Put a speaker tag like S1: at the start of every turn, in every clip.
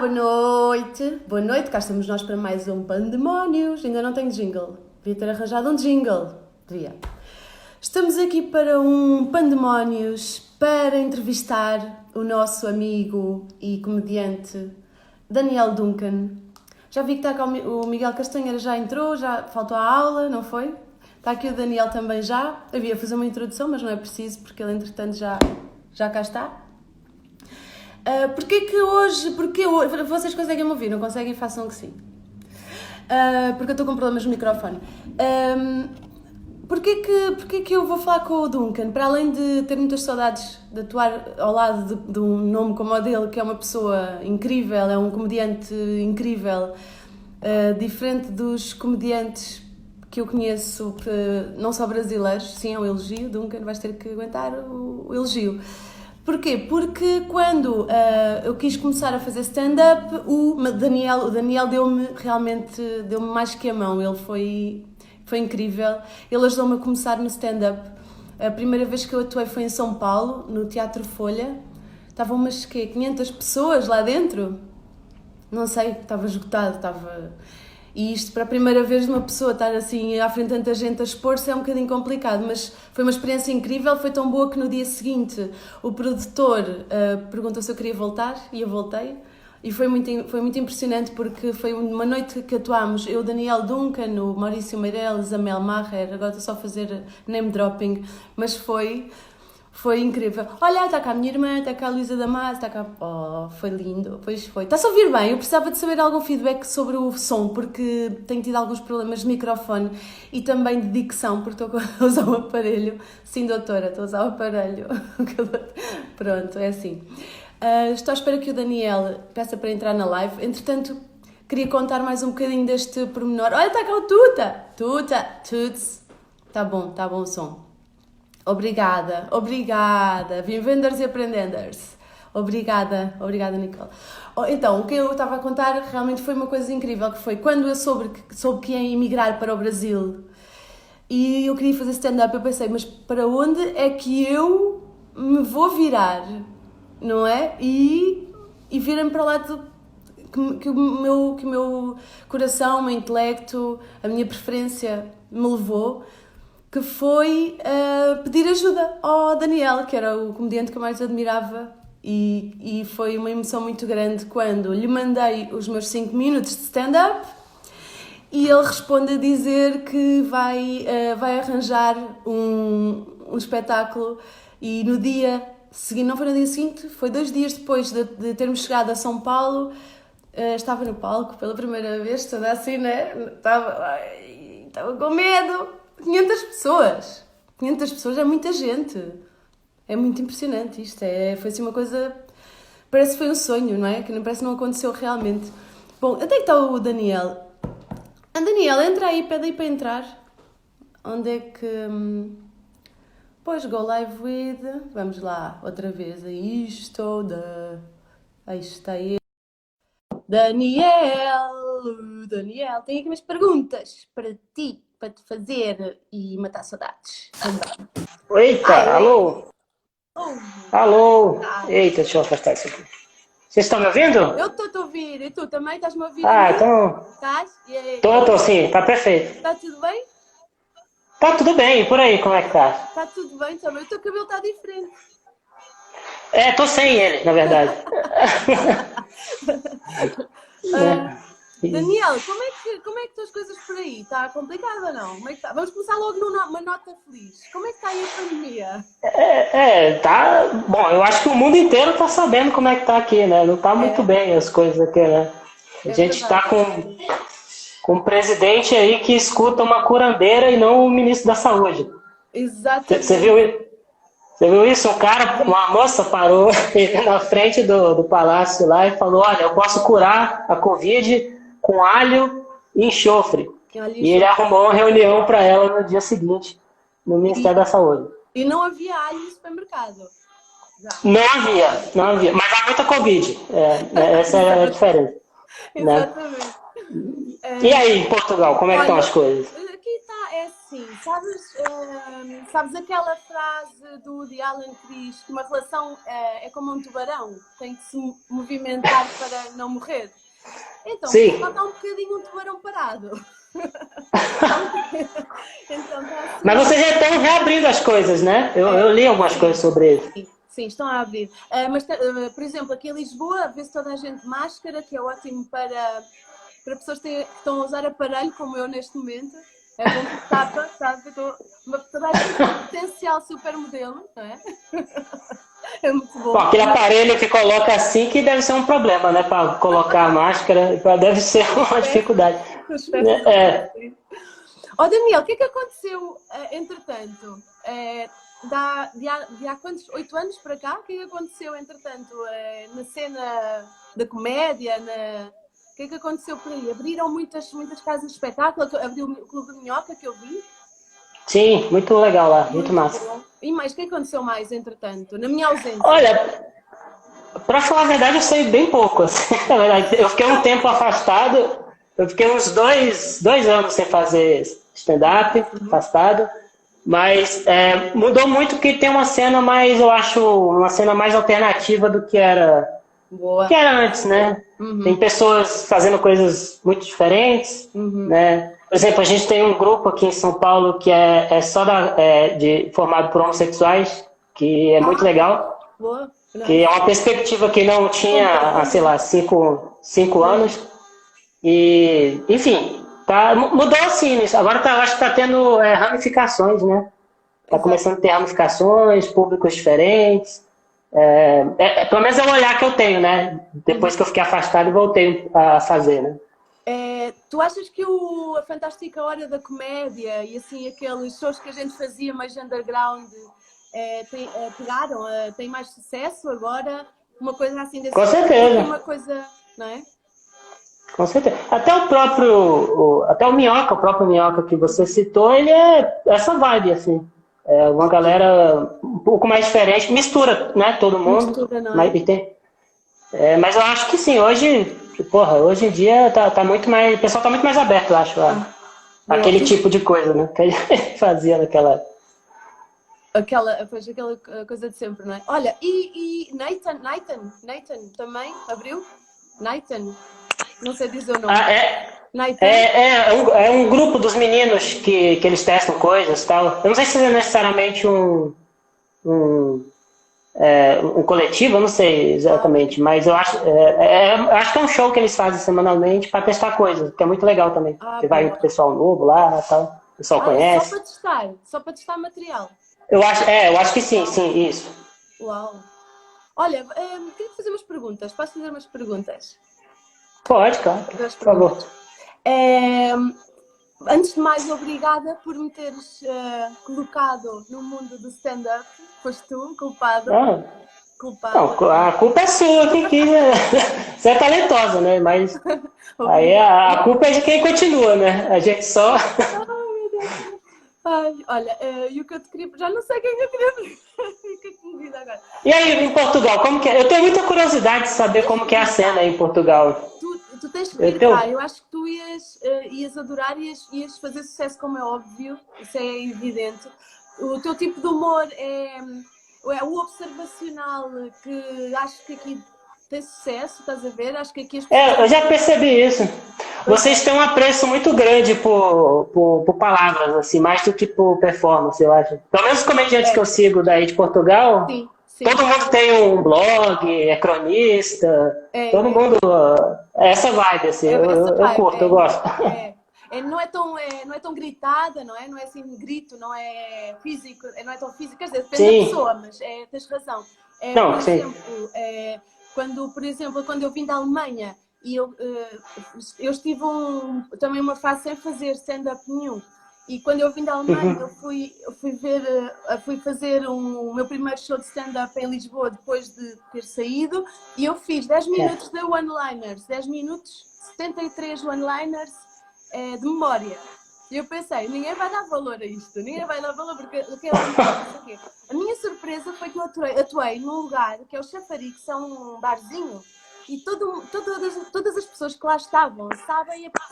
S1: boa noite. Boa noite, cá estamos nós para mais um Pandemónios. Ainda não tenho jingle. Devia ter arranjado um jingle. Devia. Estamos aqui para um Pandemónios para entrevistar o nosso amigo e comediante Daniel Duncan. Já vi que está cá o Miguel Castanheira, já entrou, já faltou a aula, não foi? Está aqui o Daniel também já. Havia fazer uma introdução, mas não é preciso porque ele entretanto já cá está. Porquê hoje, vocês conseguem me ouvir? Não conseguem? Façam que sim. Porque eu estou com problemas no microfone. Porquê que eu vou falar com o Duncan? Para além de ter muitas saudades de atuar ao lado de um nome como o dele, que é uma pessoa incrível, é um comediante incrível, diferente dos comediantes que eu conheço, que não só brasileiros, sim, é um elogio, Duncan, vais ter que aguentar o elogio. Porquê? Porque quando eu quis começar a fazer stand-up, o Daniel deu-me mais que a mão. Ele foi incrível. Ele ajudou-me a começar no stand-up. A primeira vez que eu atuei foi em São Paulo, no Teatro Folha. Estavam umas 500 pessoas lá dentro? Não sei, estava esgotado, E isto, para a primeira vez de uma pessoa estar assim à frente de tanta gente a expor-se é um bocadinho complicado, mas foi uma experiência incrível, foi tão boa que no dia seguinte o produtor perguntou se eu queria voltar e eu voltei. E foi muito impressionante porque foi uma noite que atuámos, eu, Daniel Duncan, o Maurício Meirelles, a Mel Maher, agora estou só a fazer name dropping, mas foi incrível. Olha, está cá a minha irmã, está cá a Luísa Damasio, está cá... Oh, foi lindo. Pois foi. Está-se a ouvir bem? Eu precisava de saber algum feedback sobre o som, porque tenho tido alguns problemas de microfone e também de dicção, porque estou a usar o aparelho. Sim, doutora, estou a usar o aparelho. Pronto, é assim. Estou à espera que o Daniel peça para entrar na live. Entretanto, queria contar mais um bocadinho deste pormenor. Olha, está cá o Tuts. Está bom o som. Obrigada. Vivenders e aprendenders. Obrigada, Nicole. Então, o que eu estava a contar realmente foi uma coisa incrível, que foi quando eu soube que ia emigrar para o Brasil e eu queria fazer stand-up, eu pensei, mas para onde é que eu me vou virar, não é? E virem para o lado que o meu coração, o meu intelecto, a minha preferência me levou, que foi pedir ajuda ao Daniel, que era o comediante que eu mais admirava, e foi uma emoção muito grande quando lhe mandei os meus 5 minutos de stand-up e ele responde a dizer que vai arranjar um espetáculo, e no dia seguinte, não foi no dia seguinte, foi 2 dias depois de termos chegado a São Paulo, estava no palco pela primeira vez, toda assim, né? Estava com medo. 500 pessoas é muita gente. É muito impressionante isto. Foi assim uma coisa... Parece que foi um sonho, não é? Que parece que não aconteceu realmente. Bom, até que está o Daniel. Daniel, entra aí, pede aí para entrar. Onde é que... Pois, go live with... Vamos lá, outra vez. Aí está ele. Daniel, tenho aqui umas perguntas para ti, para te fazer e matar saudades também.
S2: Eita, alô?
S1: Oh,
S2: Alô? Eita, deixa eu afastar isso aqui. Vocês estão me ouvindo?
S1: eu estou a ouvir, e tu também estás-me a ouvir?
S2: Então...
S1: Estás?
S2: Tô sim, tá perfeito.
S1: Está tudo bem?
S2: Tá tudo bem, e por aí, como é que tá?
S1: Está tudo bem também, o teu cabelo está diferente.
S2: Tô sem ele, na verdade.
S1: Daniel, como é que estão as coisas por aí? Está complicado ou não? Como é que está? Vamos começar logo numa nota feliz. Como é que está aí a pandemia?
S2: Tá... Bom, eu acho que o mundo inteiro tá sabendo como é que tá aqui, né? Não tá muito bem as coisas aqui, né? A gente tá com um presidente aí que escuta uma curandeira e não o ministro da saúde.
S1: Exatamente.
S2: Você viu isso? Uma moça parou na frente do palácio lá e falou, olha, eu posso curar a Covid com alho e enxofre. E ele arrumou uma reunião para ela no dia seguinte, no Ministério da Saúde.
S1: E não havia alho no supermercado?
S2: Não havia. Mas há muita Covid. Essa é a diferença.
S1: Exatamente.
S2: Né? E aí, em Portugal, como é que estão as coisas?
S1: Aqui está, assim, sabes aquela frase do Woody Allen que diz que uma relação é como um tubarão, tem que se movimentar para não morrer? Então,
S2: Sim.
S1: só está um bocadinho um tubarão parado. Então, assim...
S2: Mas vocês já estão reabrindo as coisas, né? Eu li algumas coisas sobre isso.
S1: Sim, estão a abrir. Mas, por exemplo, aqui em Lisboa, vê-se toda a gente de máscara, que é ótimo para pessoas que estão a usar aparelho, como eu neste momento. É bom que tapa, sabe? Toda a gente tem um potencial supermodelo, não é? É muito bom.
S2: Bom, aquele aparelho que coloca assim que deve ser um problema, né? Para colocar a máscara, deve ser uma dificuldade.
S1: Ó, Daniel, o que é que aconteceu entretanto? De há quantos? 8 anos para cá? O que é que aconteceu entretanto na cena da comédia? O que é que aconteceu por aí? Abriram muitas casas de espetáculo, abriu o Clube de Minhoca, que eu vi.
S2: Sim, muito legal lá, muito massa.
S1: Bom. E mais, o que aconteceu mais, entretanto, na minha ausência?
S2: Olha, pra falar a verdade, eu sei bem pouco. Assim, na verdade, eu fiquei um tempo afastado, eu fiquei uns dois anos sem fazer stand-up, afastado, mas mudou muito porque tem uma cena mais, eu acho, uma cena mais alternativa do que era...
S1: Boa.
S2: Que era antes, né? Tem pessoas fazendo coisas muito diferentes, né? Por exemplo, a gente tem um grupo aqui em São Paulo que é só formado por homossexuais, que é muito legal.
S1: Boa.
S2: Que é uma perspectiva que não tinha há, sei lá, 5 anos. E, enfim, mudou assim. Agora acho que está tendo ramificações, né? Está começando a ter ramificações, públicos diferentes. Pelo menos é o olhar que eu tenho, né? Depois que eu fiquei afastado e voltei a fazer, né?
S1: Tu achas que a Fantástica Hora da Comédia e assim aqueles shows que a gente fazia mais underground pegaram? Tem mais sucesso agora? Uma coisa assim desse
S2: Com certeza.
S1: Uma coisa, não é?
S2: Com certeza. Até o próprio Minhoca que você citou, ele é essa vibe, assim. É uma galera um pouco mais diferente, mistura, né, todo mundo.
S1: Mistura, não
S2: mas, mas eu acho que sim, hoje em dia tá muito mais, o pessoal tá muito mais aberto, eu acho, aquele tipo de coisa, né, que a gente fazia naquela...
S1: Aquela coisa de sempre, não é? Olha, e Nathan também abriu? Nathan, não sei dizer o nome.
S2: É um grupo dos meninos que eles testam coisas e tal. Eu não sei se é necessariamente um coletivo, eu não sei exatamente, mas eu acho que é um show que eles fazem semanalmente para testar coisas, que é muito legal também. Você vai com o pessoal novo lá e tal, o pessoal conhece.
S1: Só para testar material.
S2: Eu acho que sim, isso.
S1: Uau! Olha, queria fazer umas perguntas. Posso fazer umas perguntas?
S2: Pode, claro. Por favor.
S1: Antes de mais, obrigada por me teres colocado no mundo do stand-up. Foste tu, culpado. Culpado.
S2: Não, a culpa é sua, você é talentosa, né? Mas aí a culpa é de quem continua, né? A gente só...
S1: Ai, olha, e o que eu te queria... Já não sei quem eu queria... O que é que me diz agora?
S2: E aí, em Portugal, como que é? Eu tenho muita curiosidade de saber como que é a cena aí em Portugal.
S1: Tu tens que vir cá. Eu acho que tu ias adorar e ias fazer sucesso, como é óbvio. Isso é evidente. O teu tipo de humor é o observacional, que acho que aqui tem sucesso, estás a ver? Acho que aqui as pessoas...
S2: eu já percebi isso. Vocês têm um apreço muito grande por palavras, assim, mais do que por performance, eu acho. Pelo menos os comediantes que eu sigo daí de Portugal, sim. Todo mundo tem um blog, é cronista, todo mundo... essa vibe, assim, eu curto, eu gosto.
S1: Não é tão gritada, não é? Não é assim grito, não é físico, não é tão físico, quer dizer, depende da pessoa, mas tens razão. Por exemplo, quando eu vim da Alemanha, e eu estive também uma fase sem fazer stand-up nenhum. E quando eu vim da Alemanha, eu fui fazer o meu primeiro show de stand-up em Lisboa depois de ter saído, e eu fiz 10 minutos de one-liners, 10 minutos, 73 one-liners de memória. E eu pensei, ninguém vai dar valor a isto, ninguém vai dar valor porque a minha surpresa foi que eu atuei num lugar que é o Chafariz, que é um barzinho, e todas as pessoas que lá estavam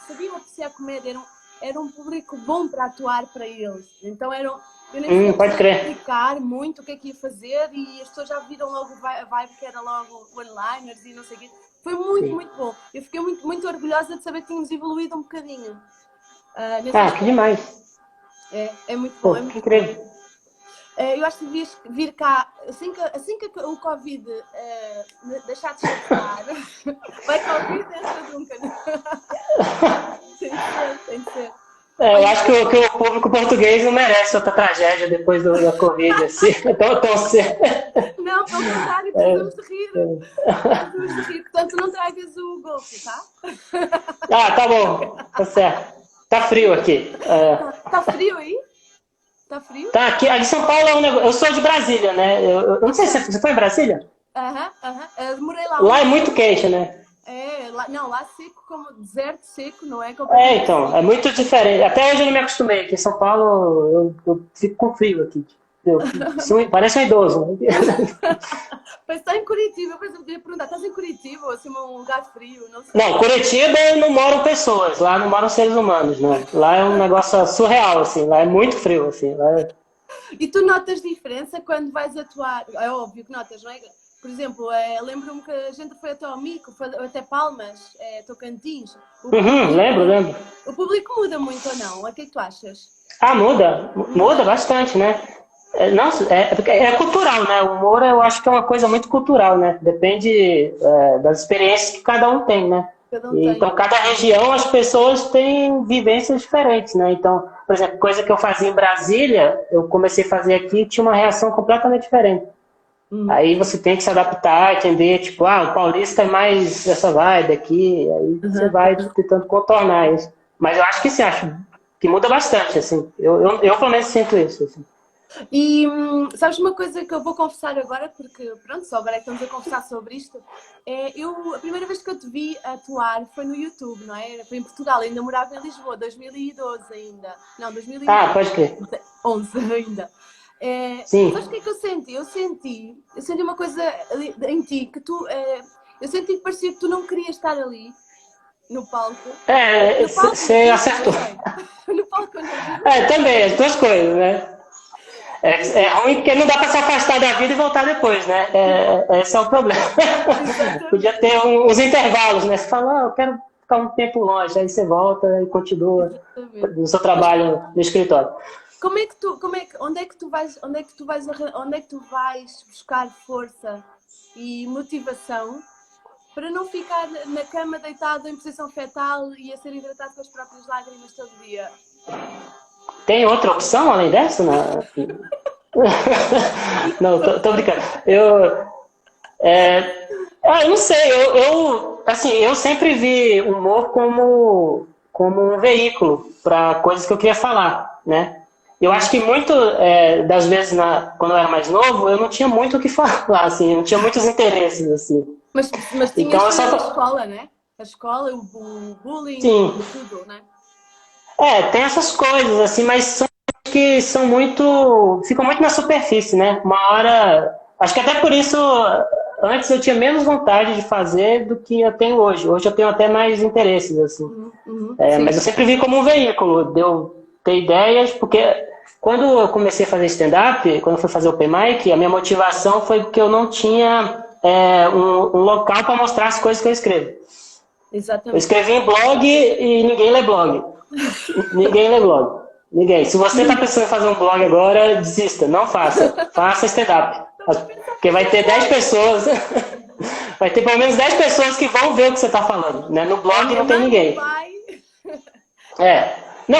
S1: sabiam apreciar a comédia, era um público bom para atuar para eles. Então eu nem sei
S2: pode crer.
S1: explicar muito o que é que ia fazer e as pessoas já viram logo a vibe que era logo one-liners e não sei o quê. Foi muito,
S2: Sim.
S1: muito bom. Eu fiquei muito, muito orgulhosa de saber que tínhamos evoluído um bocadinho.
S2: Que demais.
S1: É muito
S2: Pô,
S1: bom. É muito
S2: que incrível.
S1: bom. Eu acho que devias vir cá, assim que o Covid deixar de chegar, vai cá ouvir dentro de um canal. Tem de ser.
S2: Eu acho que o público português não merece outra tragédia depois da Covid, assim. Tão cedo.
S1: Não, pelo contrário, precisamos de rir. Precisamos de rir. Portanto, não tragas o golfe, tá?
S2: Tá bom. Tá certo. Tá frio aqui.
S1: Tá frio aí? Tá frio?
S2: Tá, aqui em São Paulo é um negócio. Eu sou de Brasília, né? Eu não sei se você foi em Brasília?
S1: Eu morei lá.
S2: Lá é muito quente, né?
S1: Lá seco, como deserto seco, não é?
S2: Então, é muito diferente. Até hoje eu não me acostumei. Aqui em São Paulo eu fico com frio aqui. Parece um idoso.
S1: Mas está em Curitiba, eu podia perguntar, estás em Curitiba ou assim um lugar frio? Não sei.
S2: Não, Curitiba não moram pessoas, lá não moram seres humanos, né? Lá é um negócio surreal, assim, lá é muito frio, assim.
S1: E tu notas diferença quando vais atuar? É óbvio que notas, não é? Por exemplo, lembro-me que a gente foi até ao Mico, foi até Palmas, Tocantins.
S2: Lembro.
S1: O público muda muito ou não? O que é que tu achas?
S2: Muda bastante, né? É cultural, né? O humor eu acho que é uma coisa muito cultural, né? Depende das experiências que cada um tem, né? Então, cada região, as pessoas têm vivências diferentes, né? Então, por exemplo, coisa que eu fazia em Brasília, eu comecei a fazer aqui e tinha uma reação completamente diferente. Aí você tem que se adaptar, entender, tipo, o paulista é mais essa vibe aqui, aí você vai tentando contornar isso. Mas eu acho que sim, acho que muda bastante, assim. Eu pelo menos sinto isso, assim.
S1: E sabes uma coisa que eu vou confessar agora, porque pronto, só agora é que estamos a conversar sobre isto. A primeira vez que eu te vi atuar foi no YouTube, não é? Foi em Portugal, ainda morava em Lisboa, 2012 ainda. Não, 2011.
S2: Pode crer.
S1: 11 ainda.
S2: Sim.
S1: Sabes o que é que eu senti? Eu senti uma coisa em ti, que tu... eu senti que parecia que tu não querias estar ali, no palco.
S2: Você acertou.
S1: No palco não.
S2: Também, as duas coisas, né? É ruim porque não dá para se afastar da vida e voltar depois, né? Esse é o problema. Podia ter uns intervalos, né? Você fala, eu quero ficar um tempo longe, aí você volta e continua no seu trabalho no escritório.
S1: Onde é que tu vais buscar força e motivação para não ficar na cama deitado em posição fetal e a ser hidratado com as próprias lágrimas todo dia?
S2: Tem outra opção além dessa? Não, tô brincando. Eu não sei, eu sempre vi o humor como um veículo para coisas que eu queria falar, né? Eu acho que muito das vezes, quando eu era mais novo, eu não tinha muito o que falar, assim, eu não tinha muitos interesses, assim.
S1: Mas tinhas então, a escola, né? A escola, o bullying, tudo, né?
S2: Tem essas coisas, assim, mas são que ficam muito na superfície, né? Uma hora, acho que até por isso, antes eu tinha menos vontade de fazer do que eu tenho hoje. Hoje eu tenho até mais interesses, assim. Mas eu sempre vi como um veículo, de eu ter ideias, porque quando eu comecei a fazer stand-up, quando eu fui fazer o open mic, a minha motivação foi porque eu não tinha um local para mostrar as coisas que eu escrevo.
S1: Exatamente.
S2: Eu escrevi em blog e ninguém lê blog. Ninguém lê blog. Ninguém. Se você está pensando em fazer um blog agora, desista. Não faça. Faça stand-up. Porque vai ter 10 pessoas. Vai ter pelo menos 10 pessoas que vão ver o que você está falando. Né? No blog não tem ninguém. Não,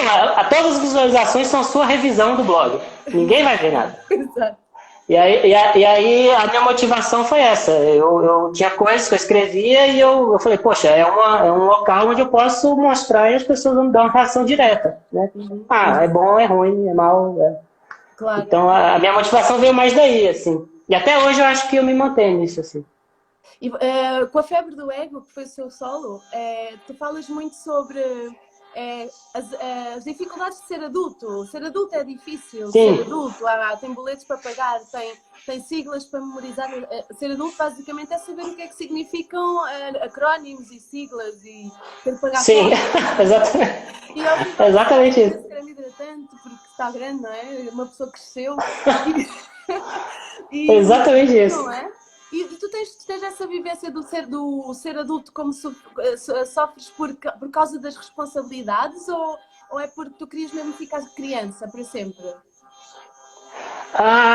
S2: todas as visualizações são a sua revisão do blog. Ninguém vai ver nada.
S1: Exato.
S2: E aí a minha motivação foi essa. Eu tinha coisas que eu escrevia e eu falei, poxa, é um local onde eu posso mostrar e as pessoas vão me dar uma reação direta. Né? É bom, é ruim, é mal.
S1: Claro.
S2: Então a minha motivação veio mais daí, assim. E até hoje eu acho que eu me mantenho nisso, assim.
S1: E, com a Febre do Ego, que foi o seu solo, tu falas muito sobre as dificuldades de ser adulto. Ser adulto é difícil.
S2: Sim.
S1: Ser adulto, tem boletos para pagar, tem siglas para memorizar. Ser adulto basicamente é saber o que é que significam acrónimos e siglas e ter que pagar.
S2: Sim, exatamente.
S1: E ao fim
S2: Exatamente isso.
S1: esse creme hidratante, porque está grande, não é? Uma pessoa cresceu.
S2: Exatamente
S1: Não
S2: isso.
S1: é? E tu tens essa vivência do ser adulto como sofres por causa das responsabilidades ou é porque tu querias mesmo ficar criança para sempre?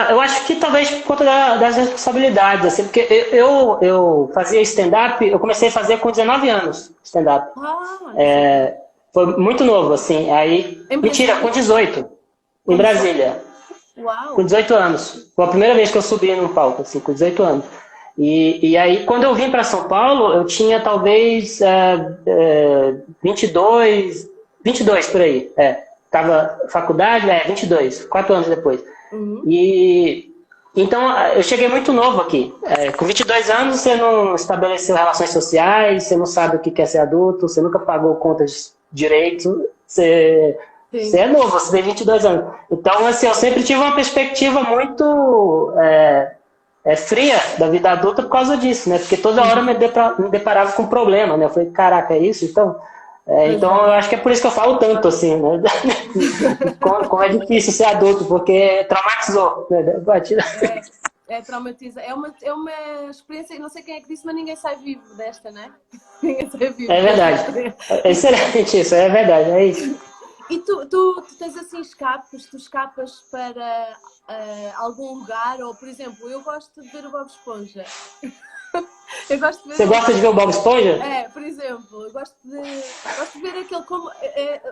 S2: Eu acho que talvez por conta das responsabilidades, assim, porque eu fazia stand-up, eu comecei a fazer com 19 anos, stand-up.
S1: Ah, não sabia.
S2: Foi muito novo, assim. Aí,
S1: Em
S2: mentira, com
S1: Brasília?
S2: 18, em
S1: Com 18?
S2: Brasília, com
S1: Uau!
S2: 18 anos. Foi a primeira vez que eu subi num palco, assim, com 18 anos. E aí, quando eu vim para São Paulo, eu tinha talvez 22 por aí. Tava faculdade, 22, 4 anos depois.
S1: Uhum.
S2: E então eu cheguei muito novo aqui. Com 22 anos você não estabeleceu relações sociais, você não sabe o que é ser adulto, você nunca pagou contas direito, você
S1: Sim.
S2: é novo, você tem 22 anos. Então, assim, eu sempre tive uma perspectiva muito fria da vida adulta por causa disso, né? Porque toda hora
S1: Uhum.
S2: me deparava com um problema, né? Eu falei, caraca, é isso?
S1: Pois
S2: Então
S1: é.
S2: eu acho que é por isso que eu falo tanto, assim, né? Como é difícil ser adulto, porque traumatizou, né?
S1: É, é traumatiza. É uma experiência, não sei quem é que disse, mas ninguém sai vivo desta, né? Ninguém sai vivo
S2: É
S1: desta
S2: verdade.
S1: experiência.
S2: É excelente isso, é verdade, é isso.
S1: E tu tens assim escapes, tu escapas para algum lugar, ou por exemplo, eu gosto de ver o Bob Esponja. Eu gosto de ver
S2: Você
S1: o Bob
S2: gosta de ver o
S1: Esponja.
S2: Bob Esponja?
S1: Por exemplo, eu gosto de ver aquele como.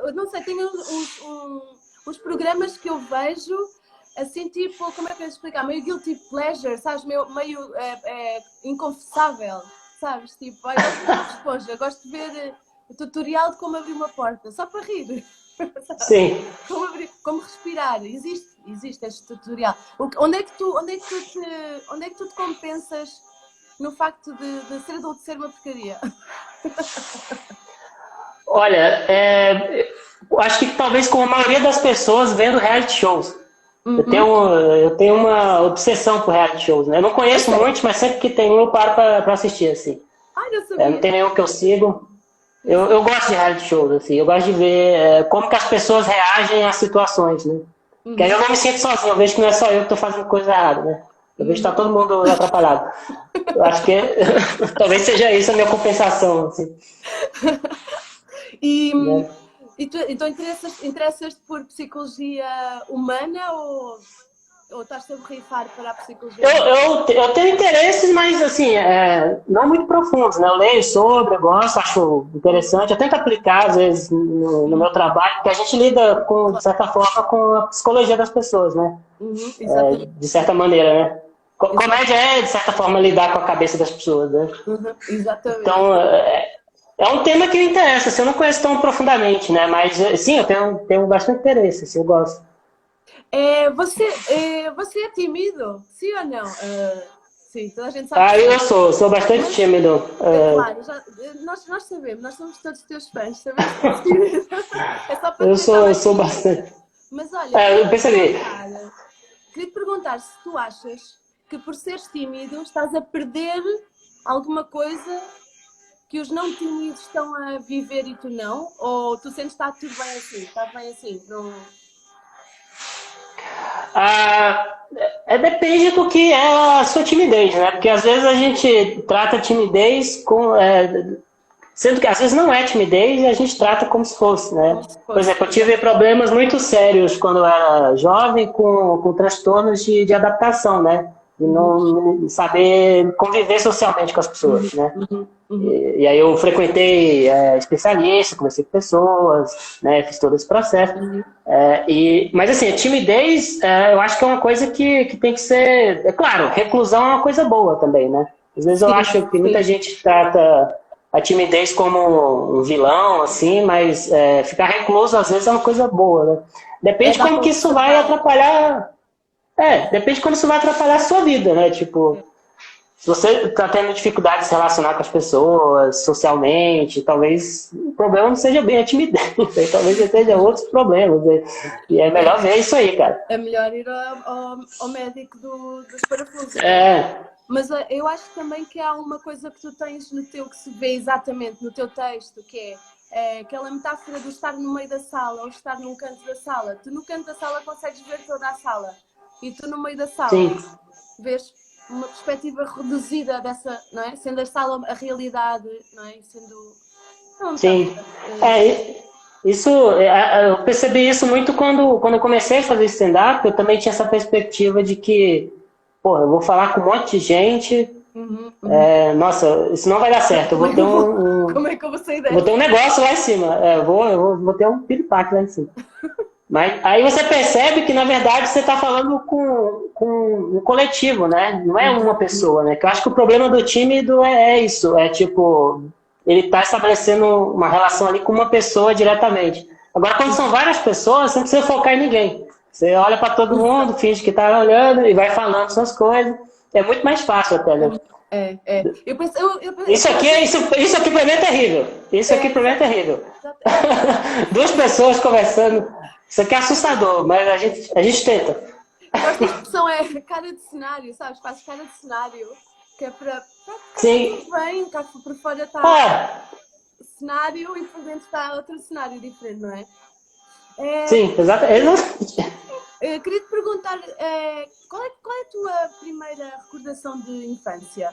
S1: Eu não sei, tem uns programas que eu vejo assim, tipo, como é que eu ia explicar? Meio guilty pleasure, sabes? Meio inconfessável, sabes? Tipo, eu gosto de ver o Bob Esponja, gosto de ver o tutorial de como abrir uma porta, só para rir.
S2: Sim.
S1: Como respirar, existe este tutorial. Onde é que tu te compensas no facto de ser adulto ser uma porcaria?
S2: Olha, eu acho que talvez com a maioria das pessoas vendo reality shows.
S1: Uhum.
S2: Eu tenho uma obsessão por reality shows, né? Eu não
S1: A
S2: conheço
S1: sério?
S2: muitos, mas sempre que tem um eu paro pra assistir, assim.
S1: Ai, não
S2: Não
S1: sabia.
S2: tem nenhum que eu sigo.
S1: Não
S2: Eu
S1: sabia.
S2: gosto de reality shows, assim. Eu gosto de ver como que as pessoas reagem às situações, né? Que aí eu
S1: Uhum.
S2: não me sinto sozinho, eu vejo que não é só eu que estou fazendo coisa errada, né? Eu vejo que está
S1: Uhum.
S2: todo mundo atrapalhado. Eu acho que talvez seja isso a minha compensação, assim,
S1: E,
S2: né?
S1: então interessas-te por psicologia humana ou estás sempre a rifar para a psicologia
S2: Eu,
S1: humana?
S2: eu tenho interesses, mas assim, não muito profundos, né? Eu leio sobre, eu gosto, acho interessante, eu tento aplicar, às vezes, no meu trabalho, porque a gente lida, de
S1: Claro.
S2: certa forma, com a psicologia das pessoas, né?
S1: Uhum. Exatamente.
S2: De certa maneira, né?
S1: Exato.
S2: Comédia é, de certa forma, lidar com a cabeça das pessoas, né?
S1: Uhum. Exatamente.
S2: Então, é um tema que me interessa, assim, eu não conheço tão profundamente, né? Mas, sim, eu tenho bastante interesse, assim, eu gosto.
S1: Você é tímido? Sim ou não? Sim, toda a gente sabe que
S2: Eu
S1: sim.
S2: sou bastante
S1: Mas,
S2: tímido.
S1: claro, nós sabemos, nós somos todos teus fãs, sabemos que és tímido. É só para te deixar
S2: Eu
S1: mais
S2: sou
S1: tímida.
S2: bastante.
S1: Mas olha, queria
S2: Eu
S1: te
S2: percebi.
S1: perguntar, queria te perguntar se tu achas que por seres tímido estás a perder alguma coisa que os não tímidos estão a viver e tu não? Ou tu sentes que está tudo bem assim? Está bem assim? Não...
S2: Ah, depende do que é a sua timidez, né? Porque às vezes a gente trata timidez sendo que às vezes não é timidez e a gente trata como se fosse, né?
S1: Como se
S2: Por
S1: fosse.
S2: exemplo, eu tive
S1: Exato.
S2: problemas muito sérios quando eu era jovem com transtornos de adaptação, né? De
S1: Uhum,
S2: não saber conviver socialmente com as pessoas, né?
S1: uhum, uhum.
S2: E aí eu frequentei especialistas, conversei com pessoas, né? Fiz todo esse processo.
S1: Uhum.
S2: Mas assim, a timidez, eu acho que é uma coisa que tem que ser. É claro, reclusão é uma coisa boa também, né? Às vezes eu
S1: Sim,
S2: acho que muita
S1: sim.
S2: gente trata a timidez como um vilão, assim, mas ficar recluso às vezes é uma coisa boa, né?
S1: É
S2: Depende
S1: dar
S2: como
S1: para
S2: que isso vai
S1: observar.
S2: atrapalhar. Depende de como isso vai atrapalhar a sua vida, né? Tipo, se você está tendo dificuldade de se relacionar com as pessoas socialmente, talvez o problema não seja bem a timidez, talvez seja outros problemas. Né? E é
S1: É,
S2: melhor ver isso aí, cara.
S1: é melhor ir ao médico dos parafusos, não é?
S2: É,
S1: Mas eu acho também que há uma coisa que tu tens no teu, que se vê exatamente no teu texto, que é É aquela metáfora do estar no meio da sala ou estar num canto da sala. Tu no canto da sala consegues ver toda a sala e tu no meio da sala
S2: Sim,
S1: vês uma perspectiva reduzida dessa, não é? Sendo a sala a realidade, não é? Sendo uma
S2: sim.
S1: metáfora.
S2: Isso, eu percebi isso muito quando eu comecei a fazer stand-up, eu também tinha essa perspectiva de que, pô, eu vou falar com um monte de gente, nossa, isso não vai dar certo, eu
S1: Como
S2: vou
S1: é que
S2: ter
S1: eu vou, como é que eu vou sair
S2: vou ter um
S1: desta?
S2: negócio lá em cima, vou ter um piripaque lá em cima. Mas aí você percebe que, na verdade, você está falando com um coletivo, né? Não é uma pessoa, né? Que eu acho que o problema do tímido é isso. É tipo, ele está estabelecendo uma relação ali com uma pessoa diretamente. Agora, quando são várias pessoas, você não precisa focar em ninguém. Você olha para todo mundo, finge que está olhando e vai falando suas coisas. É muito mais fácil até, né?
S1: Eu penso,
S2: Isso aqui para mim é terrível. Isso aqui para mim é terrível. Duas pessoas conversando. Isso aqui é assustador, mas a gente tenta.
S1: eu gosto da expressão cara de cenário, sabes? Fazes cara de cenário, que é para ficar
S2: Sim.
S1: tudo bem, cá por fora está
S2: Ah,
S1: cenário e por dentro está outro cenário diferente, não é?
S2: sim, exatamente.
S1: Eu queria te perguntar, qual é a tua primeira recordação de infância?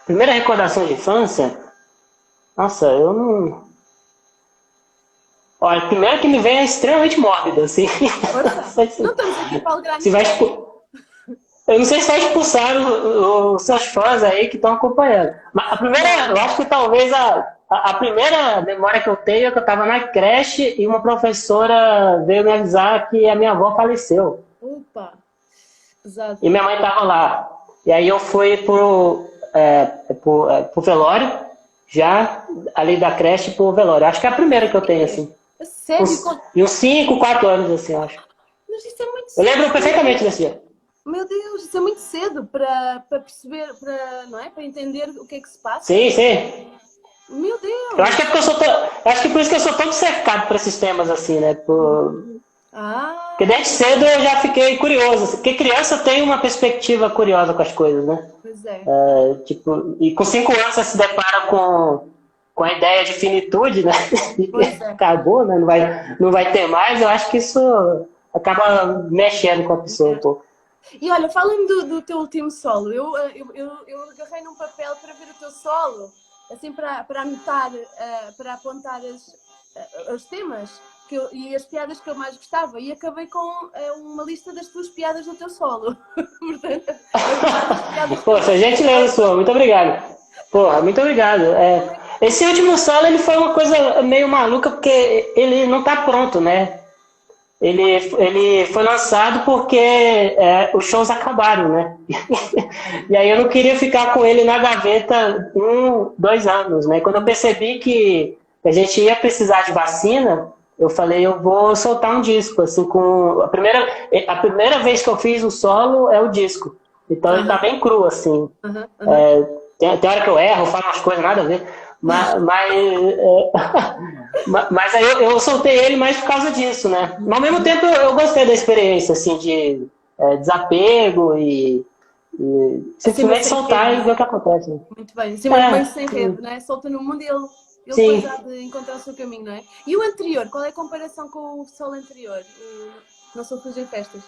S2: Primeira recordação de infância? Nossa, eu não. Olha, a primeira que me vem é extremamente mórbida, assim.
S1: Força! Não estamos aqui para alegrar
S2: Se vai
S1: ninguém.
S2: Eu não sei se vai expulsar os seus fãs aí que estão acompanhando. Mas a primeira, eu acho que talvez a primeira memória que eu tenho é que eu estava na creche e uma professora veio me avisar que a minha avó faleceu.
S1: Opa! Pesado.
S2: E minha mãe estava lá. E aí eu fui pro velório, já ali da creche pro velório. Acho que é a primeira que eu tenho, assim.
S1: Sério?
S2: E uns 5, 4 anos, assim, eu acho.
S1: Mas isso é muito
S2: Eu
S1: cedo.
S2: lembro perfeitamente desse dia.
S1: Meu Deus, isso é muito cedo para perceber, não é? Para entender o que é que se passa.
S2: Sim, sim.
S1: Meu Deus!
S2: Eu acho que é porque acho que por isso que eu sou tão cercado por esses temas assim, né? Porque desde cedo eu já fiquei curioso. Porque criança tem uma perspectiva curiosa com as coisas, né?
S1: Pois é.
S2: Tipo, e com 5 anos você se depara com a ideia de finitude, né?
S1: Pois é.
S2: Acabou, né? Não vai ter mais. Eu acho que isso acaba mexendo com a pessoa um pouco.
S1: E olha, fala-me do teu último solo. Eu agarrei num papel para ver o teu solo, assim para anotar, para apontar os temas e as piadas que eu mais gostava. E acabei com uma lista das tuas piadas do teu solo. Portanto,
S2: Poxa, gentileza sua, muito obrigado. Porra, muito obrigado. Esse último solo ele foi uma coisa meio maluca porque ele não tá pronto, né? Ele foi lançado porque os shows acabaram, né? E aí eu não queria ficar com ele na gaveta 1, 2 anos, né? Quando eu percebi que a gente ia precisar de vacina, eu falei, eu vou soltar um disco, assim, com... A primeira vez que eu fiz o solo é o disco. Então ele tá bem cru, assim. Tem hora que eu erro, falo umas coisas, nada a ver. Mas aí eu soltei ele mais por causa disso, né? Mas ao mesmo tempo eu gostei da experiência, assim, de desapego e simplesmente soltar e ver o que acontece. Né?
S1: Muito bem, simplesmente sem rede, né? Solta no mundo e ele depois há de encontrar o seu caminho, não é? E o anterior, qual é a comparação com o solo anterior? Não Sou Feliz em Festas?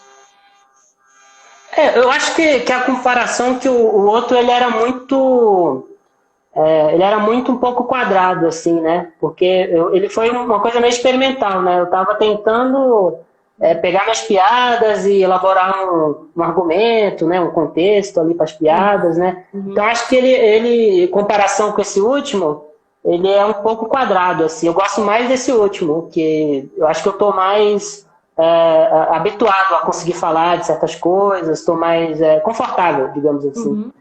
S2: Eu acho que a comparação que o outro ele era muito um pouco quadrado, assim, né? Porque ele foi uma coisa meio experimental, né? Eu estava tentando pegar minhas piadas e elaborar um argumento, né? Um contexto ali para as piadas, né? Então acho que ele, em comparação com esse último, ele é um pouco quadrado, assim. Eu gosto mais desse último, que eu acho que eu estou mais habituado a conseguir falar de certas coisas, estou mais confortável, digamos assim.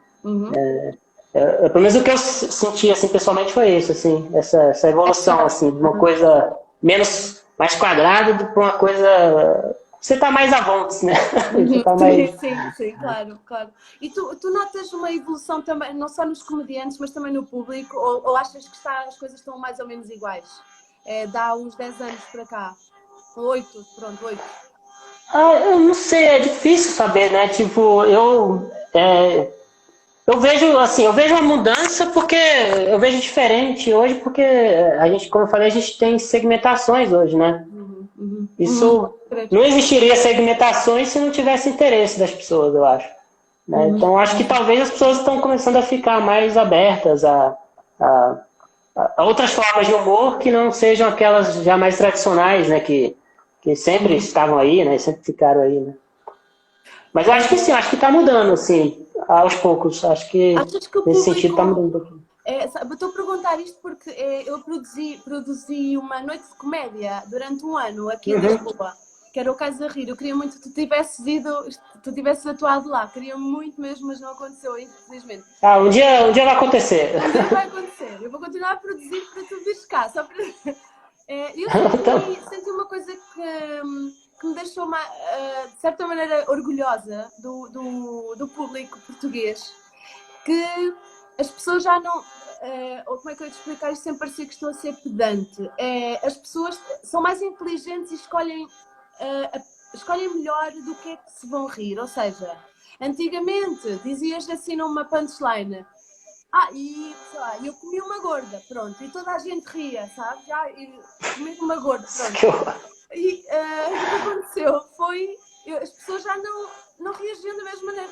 S2: Pelo menos o que eu senti assim, pessoalmente foi isso, assim, essa evolução, assim, de uma coisa mais quadrada para uma coisa... Você está mais à vontade, né? Você tá mais...
S1: Sim, claro. E tu notas uma evolução também, não só nos comediantes, mas também no público, ou achas que as coisas estão mais ou menos iguais? Dá uns 10 anos para cá. 8.
S2: Eu não sei, é difícil saber, né? Tipo, Eu vejo, assim, eu vejo uma mudança porque eu vejo diferente hoje, porque a gente, como eu falei, a gente tem segmentações hoje, né? Isso não existiria segmentações se não tivesse interesse das pessoas, eu acho. Né? Então, acho que talvez as pessoas estão começando a ficar mais abertas a, a outras formas de humor que não sejam aquelas já mais tradicionais, né? Que sempre estavam aí, né? Sempre ficaram aí, né? Mas eu acho que sim, acho que está mudando, assim, aos poucos. Acho que
S1: Achas que o
S2: nesse sentido está
S1: público.
S2: mudando um pouquinho.
S1: Eu estou a perguntar isto porque eu produzi uma noite de comédia durante um ano aqui em
S2: Uhum.
S1: Lisboa, que era o Caso a Rir. Eu queria muito que tu tivesses atuado lá. Queria muito mesmo, mas não aconteceu, infelizmente.
S2: Ah, um dia vai acontecer.
S1: Um dia vai acontecer. Eu vou continuar a produzir para tu vires cá. Só para... eu
S2: Então,
S1: senti uma coisa que me deixou, de certa maneira, orgulhosa do público português. Que as pessoas já não. Ou como é que eu ia te explicar isto sem parecer que estou a ser pedante? As pessoas são mais inteligentes e escolhem melhor do que é que se vão rir. Ou seja, antigamente dizias assim numa punchline. E sei lá, eu comi uma gorda, pronto, e toda a gente ria, sabe? Eu comi uma gorda, pronto. E o que aconteceu foi as pessoas já não reagiam da mesma maneira.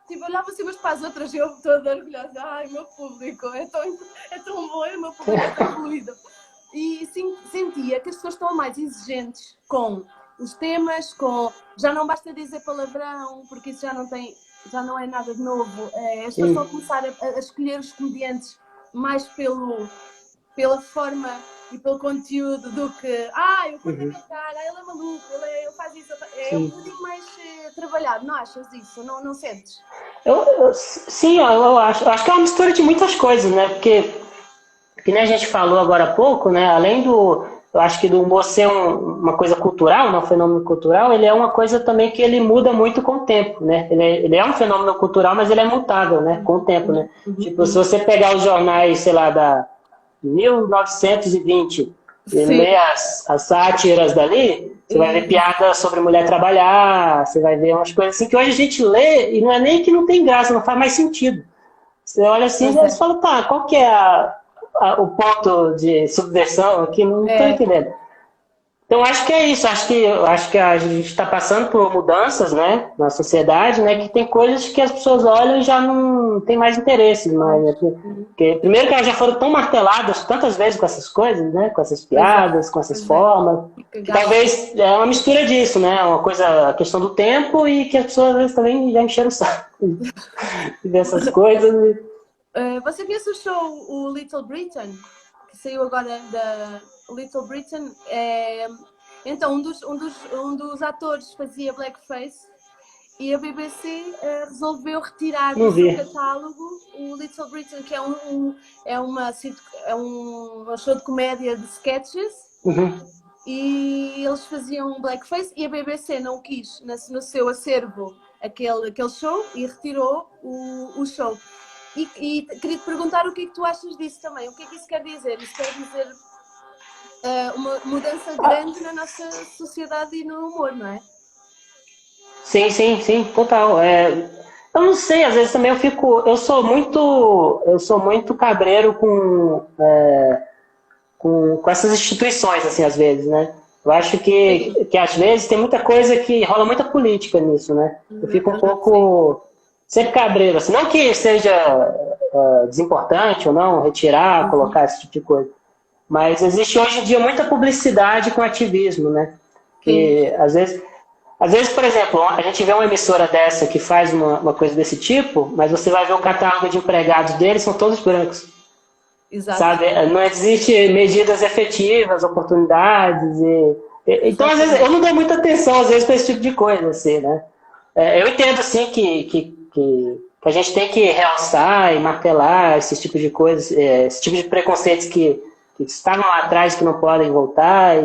S1: Tipo, olhavam-se umas para as outras e eu toda orgulhosa. Ai, o meu público é tão bom, o meu público é tão fluido. E sentia que as pessoas estão mais exigentes com os temas, já não basta dizer palavrão, porque isso já não é nada de novo. As pessoas estão a começar a escolher os comediantes mais pela forma e pelo conteúdo do que eu curto aquele cara, ele é maluco, ele faz isso. É um bocadinho mais trabalhado, não achas isso? Não sentes?
S2: sim, eu acho que é uma mistura de muitas coisas, né? Porque, que nem a gente falou agora há pouco, né? Além eu acho que do humor ser uma coisa cultural, né? Um fenômeno cultural, ele é uma coisa também que ele muda muito com o tempo, né? Ele é um fenômeno cultural, mas ele é mutável, né? Com o tempo, né? Tipo, se você pegar os jornais, sei lá, da 1920 e ler as sátiras dali, você vai ver piada sobre mulher trabalhar, você vai ver umas coisas assim que hoje a gente lê e não é nem que não tem graça, não faz mais sentido. Você olha assim e você fala, tá, qual que é o ponto de subversão aqui? Não estou entendendo. Então acho que é isso, acho que a gente está passando por mudanças, né, na sociedade, né, que tem coisas que as pessoas olham e já não tem mais interesse, mais, né? Porque, primeiro que elas já foram tão marteladas tantas vezes com essas coisas, né, com essas piadas, com essas formas, que talvez é uma mistura disso, né, uma coisa, a questão do tempo e que as pessoas às vezes também já encheram o saco dessas coisas.
S1: Você conhece o show o Little Britain? Que saiu agora da Little Britain. Então, um dos atores fazia blackface e a BBC resolveu retirar do seu catálogo o Little Britain, que é um show de comédia de sketches. E eles faziam blackface e a BBC não quis no seu acervo aquele show e retirou o show. E queria te perguntar o que é que tu achas disso também. O que é que isso quer dizer? Isso quer dizer uma mudança grande na nossa sociedade e no humor, não é?
S2: Sim, total. Eu não sei, às vezes também eu sou muito cabreiro com essas instituições, assim, às vezes, né? Eu acho que às vezes tem muita coisa que rola muita política nisso, né? Eu fico um pouco sempre cabreiro, assim, não que seja desimportante ou não, retirar, colocar esse tipo de coisa, mas existe hoje em dia muita publicidade com ativismo, né? Que às vezes, por exemplo, a gente vê uma emissora dessa que faz uma coisa desse tipo, mas você vai ver o catálogo de empregados deles, são todos brancos. Exato. Sabe? Não existe medidas efetivas, oportunidades. Então, às vezes, eu não dou muita atenção, às vezes, para esse tipo de coisa, assim, né? Eu entendo, sim, que a gente tem que realçar e martelar esse tipo de coisas, esse tipo de preconceitos que estavam lá atrás, que não podem voltar.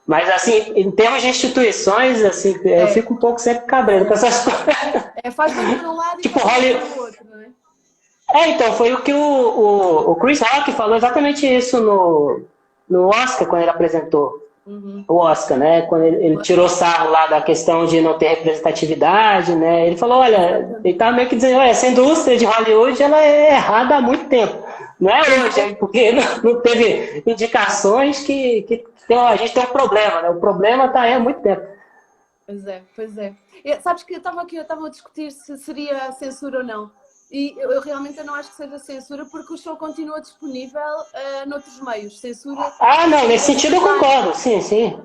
S2: Mas, assim, em termos de instituições, assim, eu fico um pouco sempre cabreiro com essas coisas.
S1: Faz bem para um lado e faz bem para o outro, não é?
S2: Então, foi o que o Chris Rock falou exatamente isso no Oscar, quando ele apresentou. o Oscar, né? Quando ele tirou sarro lá da questão de não ter representatividade, né? Ele falou, olha, ele estava meio que dizendo, olha, essa indústria de Hollywood, ela é errada há muito tempo. Não é hoje, porque não teve indicações a gente tem um problema, né? O problema está aí há muito tempo.
S1: Pois é, pois é. Sabes que eu estava a discutir se seria censura ou não. E eu realmente não acho que seja censura, porque o show continua disponível noutros meios. Censura.
S2: Ah, não, nesse sentido eu concordo, sim, sim.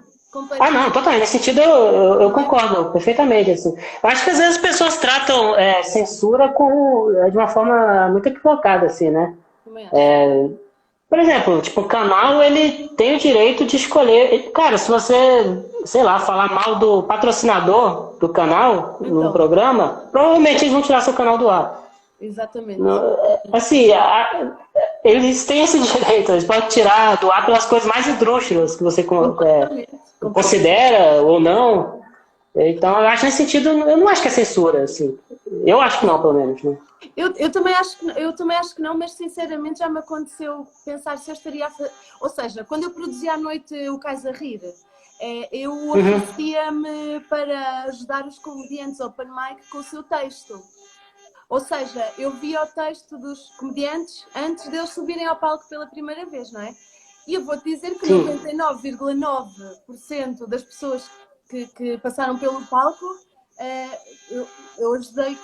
S2: Ah, não, totalmente. Nesse sentido eu concordo perfeitamente. Assim. Eu acho que às vezes as pessoas tratam censura de uma forma muito equivocada, assim, né? Por exemplo, tipo, o canal ele tem o direito de escolher. Cara, se você, sei lá, falar mal do patrocinador do canal no programa, provavelmente eles vão tirar seu canal do ar.
S1: Exatamente.
S2: Assim, eles têm esse direito, eles podem tirar do ar pelas coisas mais esdrúxulas que você considera ou não. Então, eu acho nesse sentido, eu não acho que é censura, assim. Eu acho que não, pelo menos. Né?
S1: Eu também acho que não, mas sinceramente já me aconteceu pensar se eu estaria a fazer. Ou seja, quando eu produzia à noite o Cais a Rir, eu oferecia-me para ajudar os comediantes open mic com o seu texto. Ou seja, eu via o texto dos comediantes antes deles subirem ao palco pela primeira vez, não é? E eu vou-te dizer que 99,9% das pessoas que passaram pelo palco, eu ajudei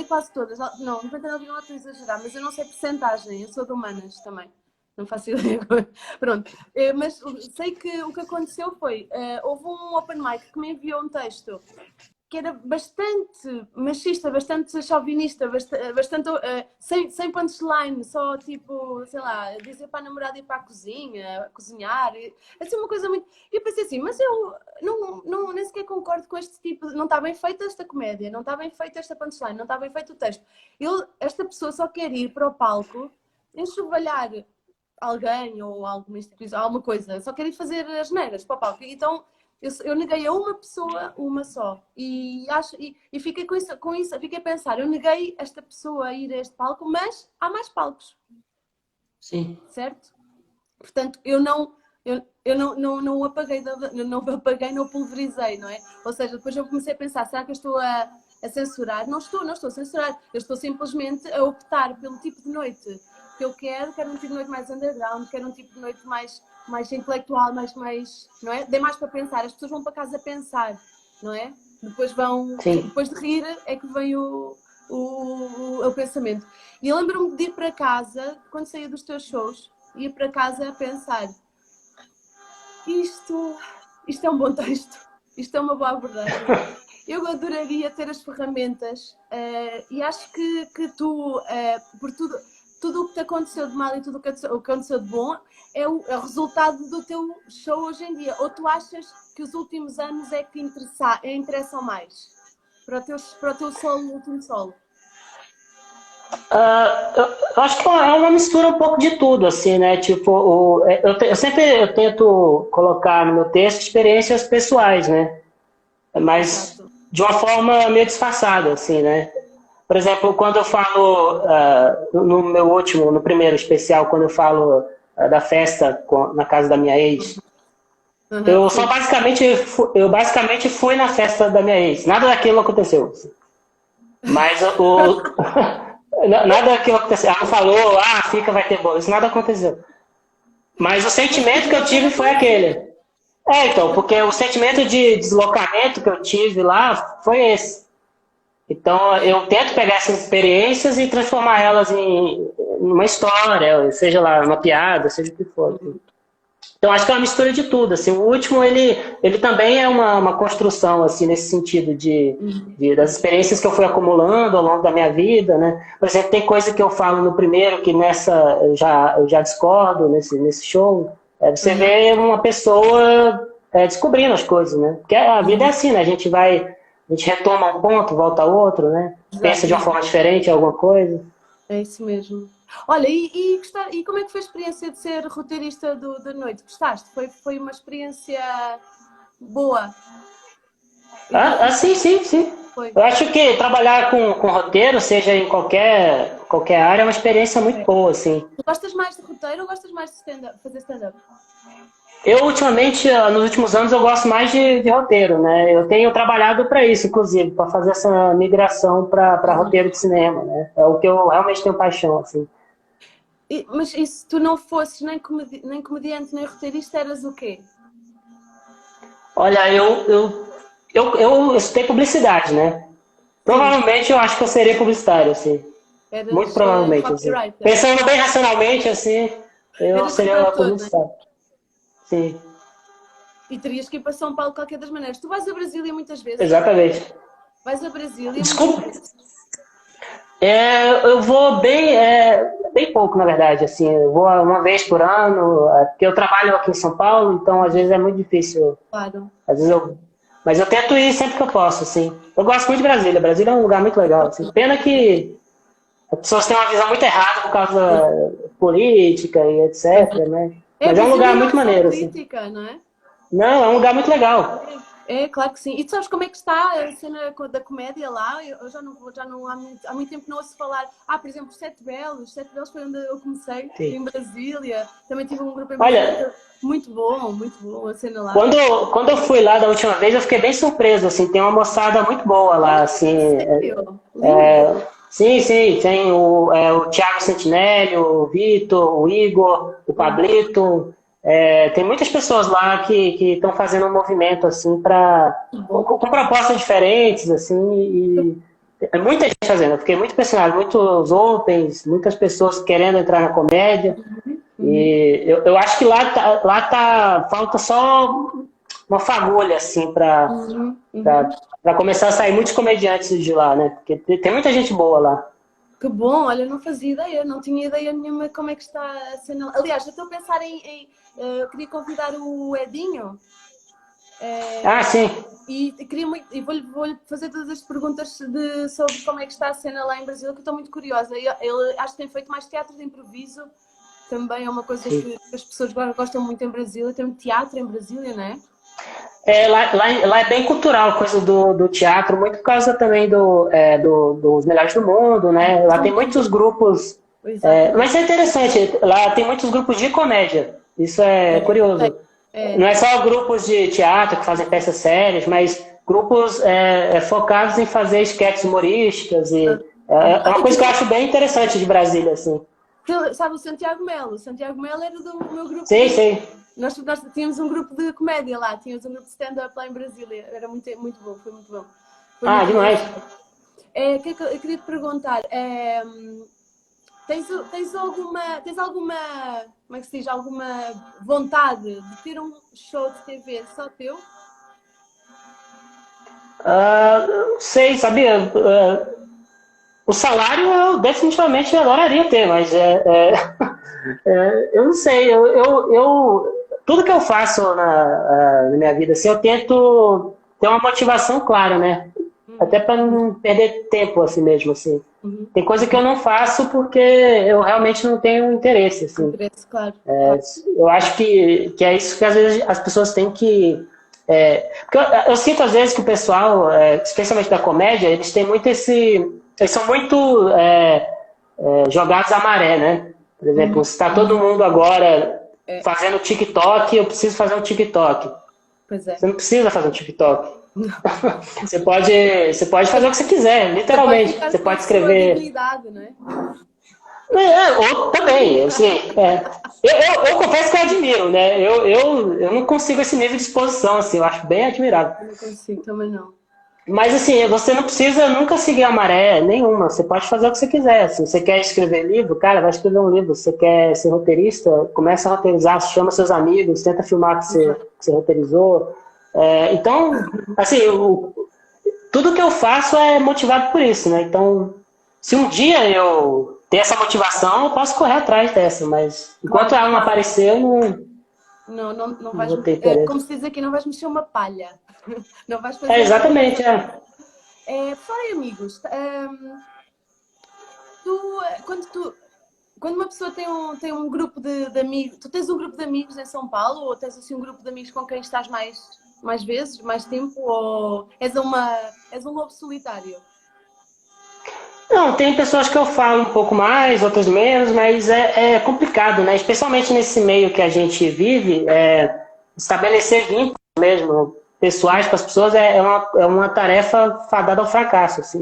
S1: quase todas. Não, 99,9% estou a exagerar, mas eu não sei porcentagem, eu sou de humanas também. Não faço ideia. Pronto. Mas sei que o que aconteceu foi, houve um open mic que me enviou um texto que era bastante machista, bastante chauvinista, bastante sem punchline, só tipo, sei lá, dizer para a namorada ir para a cozinha, cozinhar, assim uma coisa muito... Eu pensei assim, mas eu nem sequer concordo com este tipo, não está bem feita esta comédia, não está bem feita esta punchline, não está bem feito o texto. Esta pessoa só quer ir para o palco, enxovalhar alguém ou alguma instituição, alguma coisa, só quer ir fazer as neiras para o palco. Então, eu neguei a uma pessoa, uma só. E fiquei com isso, fiquei a pensar, eu neguei esta pessoa a ir a este palco, mas há mais palcos.
S2: Sim.
S1: Certo? Portanto, eu não o apaguei, não pulverizei, não é? Ou seja, depois eu comecei a pensar, será que eu estou a censurar? Não estou a censurar. Eu estou simplesmente a optar pelo tipo de noite que eu quero um tipo de noite mais underground, quero um tipo de noite mais intelectual, mais, não é? Dê mais para pensar, as pessoas vão para casa pensar, não é? Depois depois de rir é que vem o pensamento. E eu lembro-me de ir para casa, quando saía dos teus shows, ia para casa a pensar, isto é um bom texto, isto é uma boa abordagem. Eu adoraria ter as ferramentas e acho que tu, por tudo o que te aconteceu de mal e tudo o que aconteceu de bom é o resultado do teu show hoje em dia. Ou tu achas que os últimos anos é que interessam mais para o teu solo, último solo?
S2: Eu acho que é uma mistura um pouco de tudo, assim, né? Tipo, eu sempre tento colocar no meu texto experiências pessoais, né? Mas de uma forma meio disfarçada, assim, né? Por exemplo, quando eu falo no primeiro especial, quando eu falo da festa na casa da minha ex, eu basicamente fui na festa da minha ex. Nada daquilo aconteceu. Assim. Mas nada daquilo aconteceu. Ela falou, fica, vai ter bolo. Isso nada aconteceu. Mas o sentimento que eu tive foi aquele. Então, porque o sentimento de deslocamento que eu tive lá foi esse. Então, eu tento pegar essas experiências e transformar elas em uma história, seja lá, uma piada, seja o que for. Então, acho que é uma mistura de tudo. Assim, o último, ele também é uma construção, assim, nesse sentido das experiências que eu fui acumulando ao longo da minha vida, né? Por exemplo, tem coisa que eu falo no primeiro que nessa eu já discordo nesse show. Você vê uma pessoa descobrindo as coisas, né? Porque a vida é assim, né? A gente retoma um ponto, volta a outro, né? Pensa de uma forma diferente em alguma coisa.
S1: É isso mesmo. Olha, e como é que foi a experiência de ser roteirista da noite? Gostaste? Foi uma experiência boa?
S2: Sim. Foi. Eu acho que trabalhar com roteiro, seja em qualquer área, é uma experiência muito boa, assim.
S1: Tu gostas mais de roteiro ou gostas mais de fazer stand-up?
S2: Eu, ultimamente, nos últimos anos, eu gosto mais de roteiro, né? Eu tenho trabalhado para isso, inclusive, para fazer essa migração para roteiro de cinema, né? É o que eu realmente tenho paixão, assim.
S1: Mas e se tu não fosses nem comediante, nem roteirista, eras o quê?
S2: Olha, eu estudei publicidade, né?
S1: Sim,
S2: Provavelmente eu acho que eu seria publicitário, assim. Muito
S1: eras
S2: provavelmente, assim.
S1: copywriter.
S2: Pensando bem racionalmente, assim, eu
S1: Eras
S2: seria
S1: redator, né?
S2: publicitário. Sim,
S1: E terias que ir para São Paulo de qualquer das maneiras. Tu vais a Brasília muitas vezes?
S2: exatamente.
S1: Vais a Brasília muitas
S2: Desculpa,
S1: vezes?
S2: eu vou bem pouco, na verdade, assim, eu vou uma vez por ano, porque eu trabalho aqui em São Paulo, então às vezes é muito difícil,
S1: Claro.
S2: às vezes mas eu tento ir sempre que eu posso, assim. Eu gosto muito de Brasília, Brasília é um lugar muito legal, assim. Pena que as pessoas têm uma visão muito errada por causa política e etc, né?
S1: É,
S2: Mas é um
S1: Brasília
S2: lugar
S1: não é
S2: muito
S1: só
S2: maneiro, assim.
S1: política, não é?
S2: Não, é um lugar muito legal.
S1: É, claro que sim. E tu sabes como é que está a cena da comédia lá? Eu já não há muito tempo não ouço falar. Por exemplo, Sete Belos. Sete Belos foi onde eu comecei,
S2: Sim.
S1: em Brasília. Também tive um grupo em
S2: Olha,
S1: Brasília. Muito bom a cena lá.
S2: quando eu fui lá da última vez, eu fiquei bem surpreso, assim, tem uma moçada muito boa lá,
S1: Olha,
S2: assim.
S1: sério? Lindo.
S2: Sim, sim, tem o Thiago Sentinelli, o Vitor, o Igor, o Pablito. Tem muitas pessoas lá que estão fazendo um movimento, assim, com propostas diferentes, assim, e é muita gente fazendo. Eu fiquei muito impressionado, muitos opens, muitas pessoas querendo entrar na comédia.
S1: Uhum.
S2: E eu acho que falta só uma fagulha, assim,
S1: Uhum. Uhum.
S2: para começar a sair muitos comediantes de lá, né? Porque tem muita gente boa lá.
S1: Que bom, olha, não fazia ideia, não tinha ideia nenhuma como é que está a cena. Aliás, eu estou a pensar eu queria convidar o Edinho.
S2: Ah, sim.
S1: E queria muito, e vou-lhe fazer todas as perguntas sobre como é que está a cena lá em Brasil, que eu estou muito curiosa. Ele acho que tem feito mais teatro de improviso, também é uma coisa
S2: Sim.
S1: que as pessoas gostam muito em Brasília. Tem um teatro em Brasília, não é?
S2: Lá é bem cultural a coisa do teatro, muito por causa também dos Melhores do Mundo, né? Lá tem muitos grupos.
S1: Exatamente.
S2: Mas é interessante, lá tem muitos grupos de comédia. Isso é curioso.
S1: É,
S2: Não é só grupos de teatro que fazem peças sérias, mas grupos focados em fazer esquetes humorísticas. É uma coisa que eu acho bem interessante de Brasília, assim.
S1: sabe o Santiago Melo? O Santiago Melo era do meu grupo
S2: Sei,
S1: de.
S2: sei.
S1: Nós tínhamos um grupo de comédia lá, tínhamos um grupo de stand-up lá em Brasília. Era muito bom, foi muito bom. Foi
S2: Ah,
S1: muito
S2: demais.
S1: engraçado. Que é que eu queria te perguntar? Tens alguma, como é que se diz, alguma vontade de ter um show de TV só teu?
S2: Sei, sabia? O salário eu definitivamente adoraria ter, mas eu não sei. Tudo que eu faço na minha vida, assim, eu tento ter uma motivação clara, né? Até para não perder tempo assim mesmo, assim.
S1: Uhum.
S2: Tem coisa que eu não faço porque eu realmente não tenho interesse, assim.
S1: Interesse, claro, claro.
S2: Eu acho que é isso que às vezes as pessoas têm que. Porque eu sinto às vezes que o pessoal, especialmente da comédia, eles têm muito esse. Eles são muito jogados à maré, né? Por exemplo, se está todo mundo agora fazendo TikTok, eu preciso fazer um TikTok.
S1: Pois é.
S2: Você não precisa fazer um TikTok. Você pode fazer o que você quiser,
S1: Você pode
S2: literalmente.
S1: ficar
S2: Você
S1: com a
S2: pode
S1: sua
S2: escrever.
S1: dignidade, não é?
S2: Ou também, assim, eu confesso que eu admiro, né? Eu não consigo esse nível de exposição, assim, eu acho bem admirável.
S1: Eu não consigo, também não.
S2: Mas, assim, você não precisa nunca seguir a maré nenhuma, você pode fazer o que você quiser. Se você quer escrever livro, cara, vai escrever um livro. Se você quer ser roteirista, começa a roteirizar, chama seus amigos, tenta filmar que você roteirizou. Então, assim, tudo que eu faço é motivado por isso, né? Então, se um dia eu ter essa motivação, eu posso correr atrás dessa, mas enquanto ela não aparecer, eu
S1: Não
S2: não
S1: vais.
S2: vou ter interesse.
S1: Como se diz aqui, não vais mexer uma palha. Não vais fazer.
S2: Exatamente.
S1: Falar em amigos, tu, quando uma pessoa tem um grupo de amigos, tu tens um grupo de amigos em São Paulo ou tens assim um grupo de amigos com quem estás mais vezes, mais tempo, ou és um lobo solitário?
S2: Não, tem pessoas que eu falo um pouco mais, outras menos, mas é complicado, né? Especialmente nesse meio que a gente vive, estabelecer vínculos mesmo, pessoais com as pessoas é uma tarefa fadada ao fracasso, assim.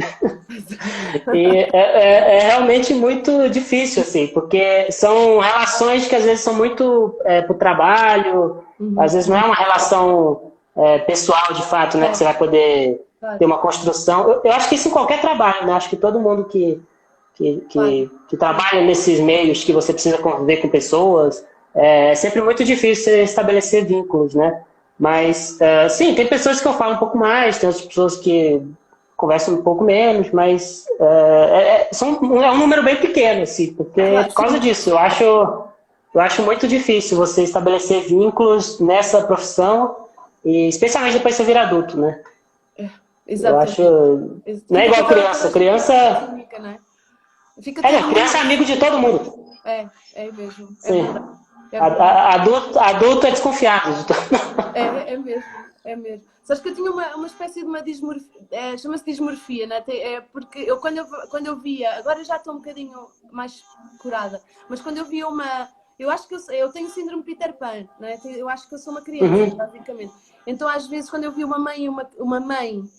S2: E é realmente muito difícil, assim, porque são relações que às vezes são muito pro trabalho, às vezes não é uma relação pessoal de fato, né, que você vai poder ter uma construção. Eu acho que isso em qualquer trabalho, né? Acho que todo mundo que trabalha nesses meios que você precisa conviver com pessoas, é sempre muito difícil você estabelecer vínculos, né? Mas, sim, tem pessoas que eu falo um pouco mais, tem outras pessoas que conversam um pouco menos, mas é um número bem pequeno, assim, porque por causa disso, eu acho muito difícil você estabelecer vínculos nessa profissão, e especialmente depois que você vira adulto, né? Eu acho... Não é igual criança. Criança é amigo de todo mundo.
S1: É mesmo.
S2: Sim. Adulto é desconfiado.
S1: É mesmo, é mesmo. Sabes que eu tinha uma espécie de uma dismorfia, chama-se dismorfia, né? Porque quando eu via, agora já estou um bocadinho mais curada, mas quando eu via eu acho que eu tenho síndrome Peter Pan, né? Eu acho que eu sou uma criança, basicamente. Então, às vezes, quando eu via uma mãe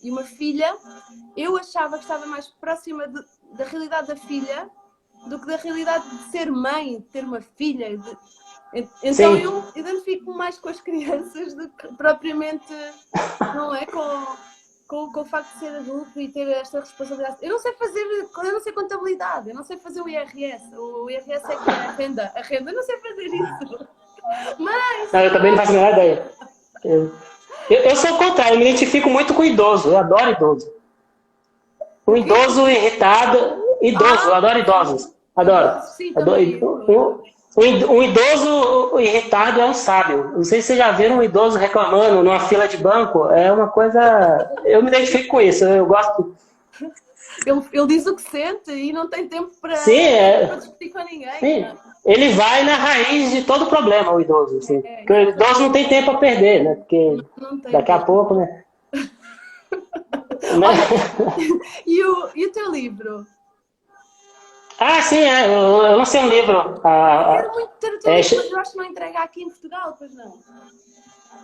S1: e uma filha, eu achava que estava mais próxima da realidade da filha do que da realidade de ser mãe, de ter uma filha. Então eu identifico mais com as crianças do que propriamente, não é? Com o facto de ser adulto e ter esta responsabilidade. Eu não sei contabilidade, eu não sei fazer o IRS. O IRS é que é a renda. Eu não sei fazer isso. Mas...
S2: Não, eu também não faço a menor ideia. Eu sou o contrário, eu me identifico muito com o idoso, eu adoro idoso. Um idoso irritado, eu adoro idosos. Adoro.
S1: Sim,
S2: Um idoso irritado é um sábio. Não sei se vocês já viram um idoso reclamando numa fila de banco. É uma coisa... Eu me identifico com isso. Eu gosto...
S1: Ele diz o que sente e não tem tempo para discutir com ninguém.
S2: Sim. Ele vai na raiz de todo problema, o idoso. Assim. Porque o idoso não tem tempo a perder, né? Porque daqui a pouco, né?
S1: E o teu livro?
S2: Ah, sim, eu lancei um livro.
S1: Eu quero muito ter o teu livro, mas eu acho que não entrega aqui em Portugal, pois não?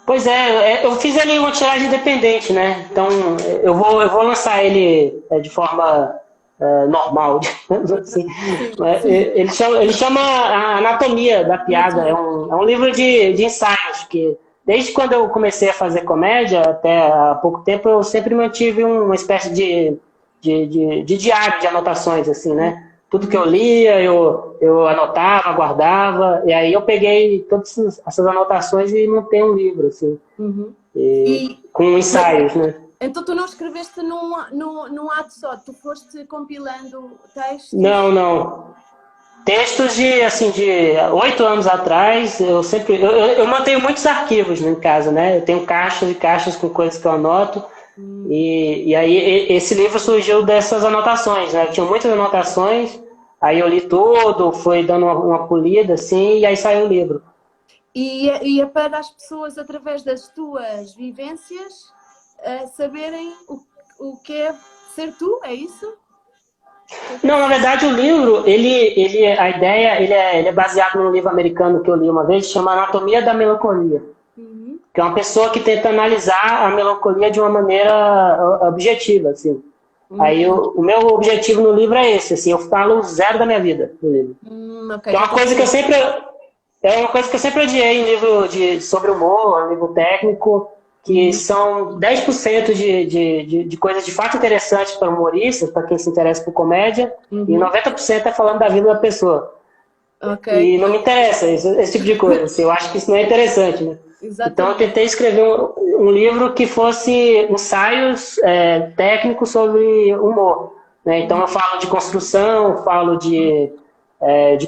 S2: Pois eu fiz ali uma tiragem independente, né? Então eu vou lançar ele de forma normal, assim. Ele chama A Anatomia da Piada. É um livro de ensaios que, desde quando eu comecei a fazer comédia até há pouco tempo, eu sempre mantive uma espécie de diário de anotações, assim, né? Tudo que eu lia, eu anotava, guardava, e aí eu peguei todas essas anotações e montei um livro, assim, com ensaios, né?
S1: Então tu não escreveste num ato só, tu foste compilando textos?
S2: Não. Textos de 8 anos atrás, eu mantenho muitos arquivos, né, em casa, né? Eu tenho caixas e caixas com coisas que eu anoto, e aí esse livro surgiu dessas anotações, né? Tinha muitas anotações, aí eu li tudo, fui dando uma polida, assim, e aí saiu o livro.
S1: E é para as pessoas, através das tuas vivências, saberem o que é ser tu, é isso?
S2: Não, na verdade o livro, a ideia, ele é baseado num livro americano que eu li uma vez, chama Anatomia da Melancolia. Que é uma pessoa que tenta analisar a melancolia de uma maneira objetiva, assim. Aí o meu objetivo no livro é esse, assim, eu falo zero da minha vida no livro.
S1: Okay.
S2: É uma coisa que eu sempre odiei em livro sobre humor, livro técnico, que são 10% de coisas de fato interessantes para humoristas, para quem se interessa por comédia, e 90% é falando da vida da pessoa.
S1: Okay.
S2: E não me interessa esse tipo de coisa, assim, eu acho que isso não é interessante, né?
S1: Exatamente.
S2: Então eu tentei escrever um livro que fosse ensaios técnicos sobre humor, né? Então eu falo de construção, falo de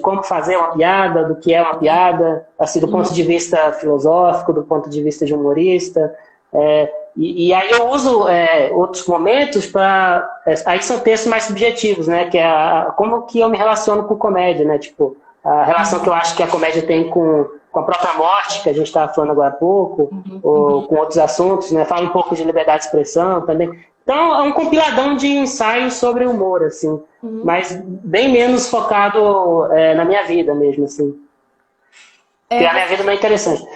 S2: como fazer uma piada, do que é uma piada, assim, do ponto de vista filosófico, do ponto de vista de humorista. E aí eu uso outros momentos para... aí são textos mais subjetivos, né? Que é como que eu me relaciono com comédia, né? Tipo, a relação que eu acho que a comédia tem com a própria morte, que a gente estava falando agora há pouco, ou com outros assuntos, né? Fala um pouco de liberdade de expressão também. Então, é um compiladão de ensaios sobre humor, assim, mas bem menos focado na minha vida mesmo, assim. Porque a minha vida não é interessante.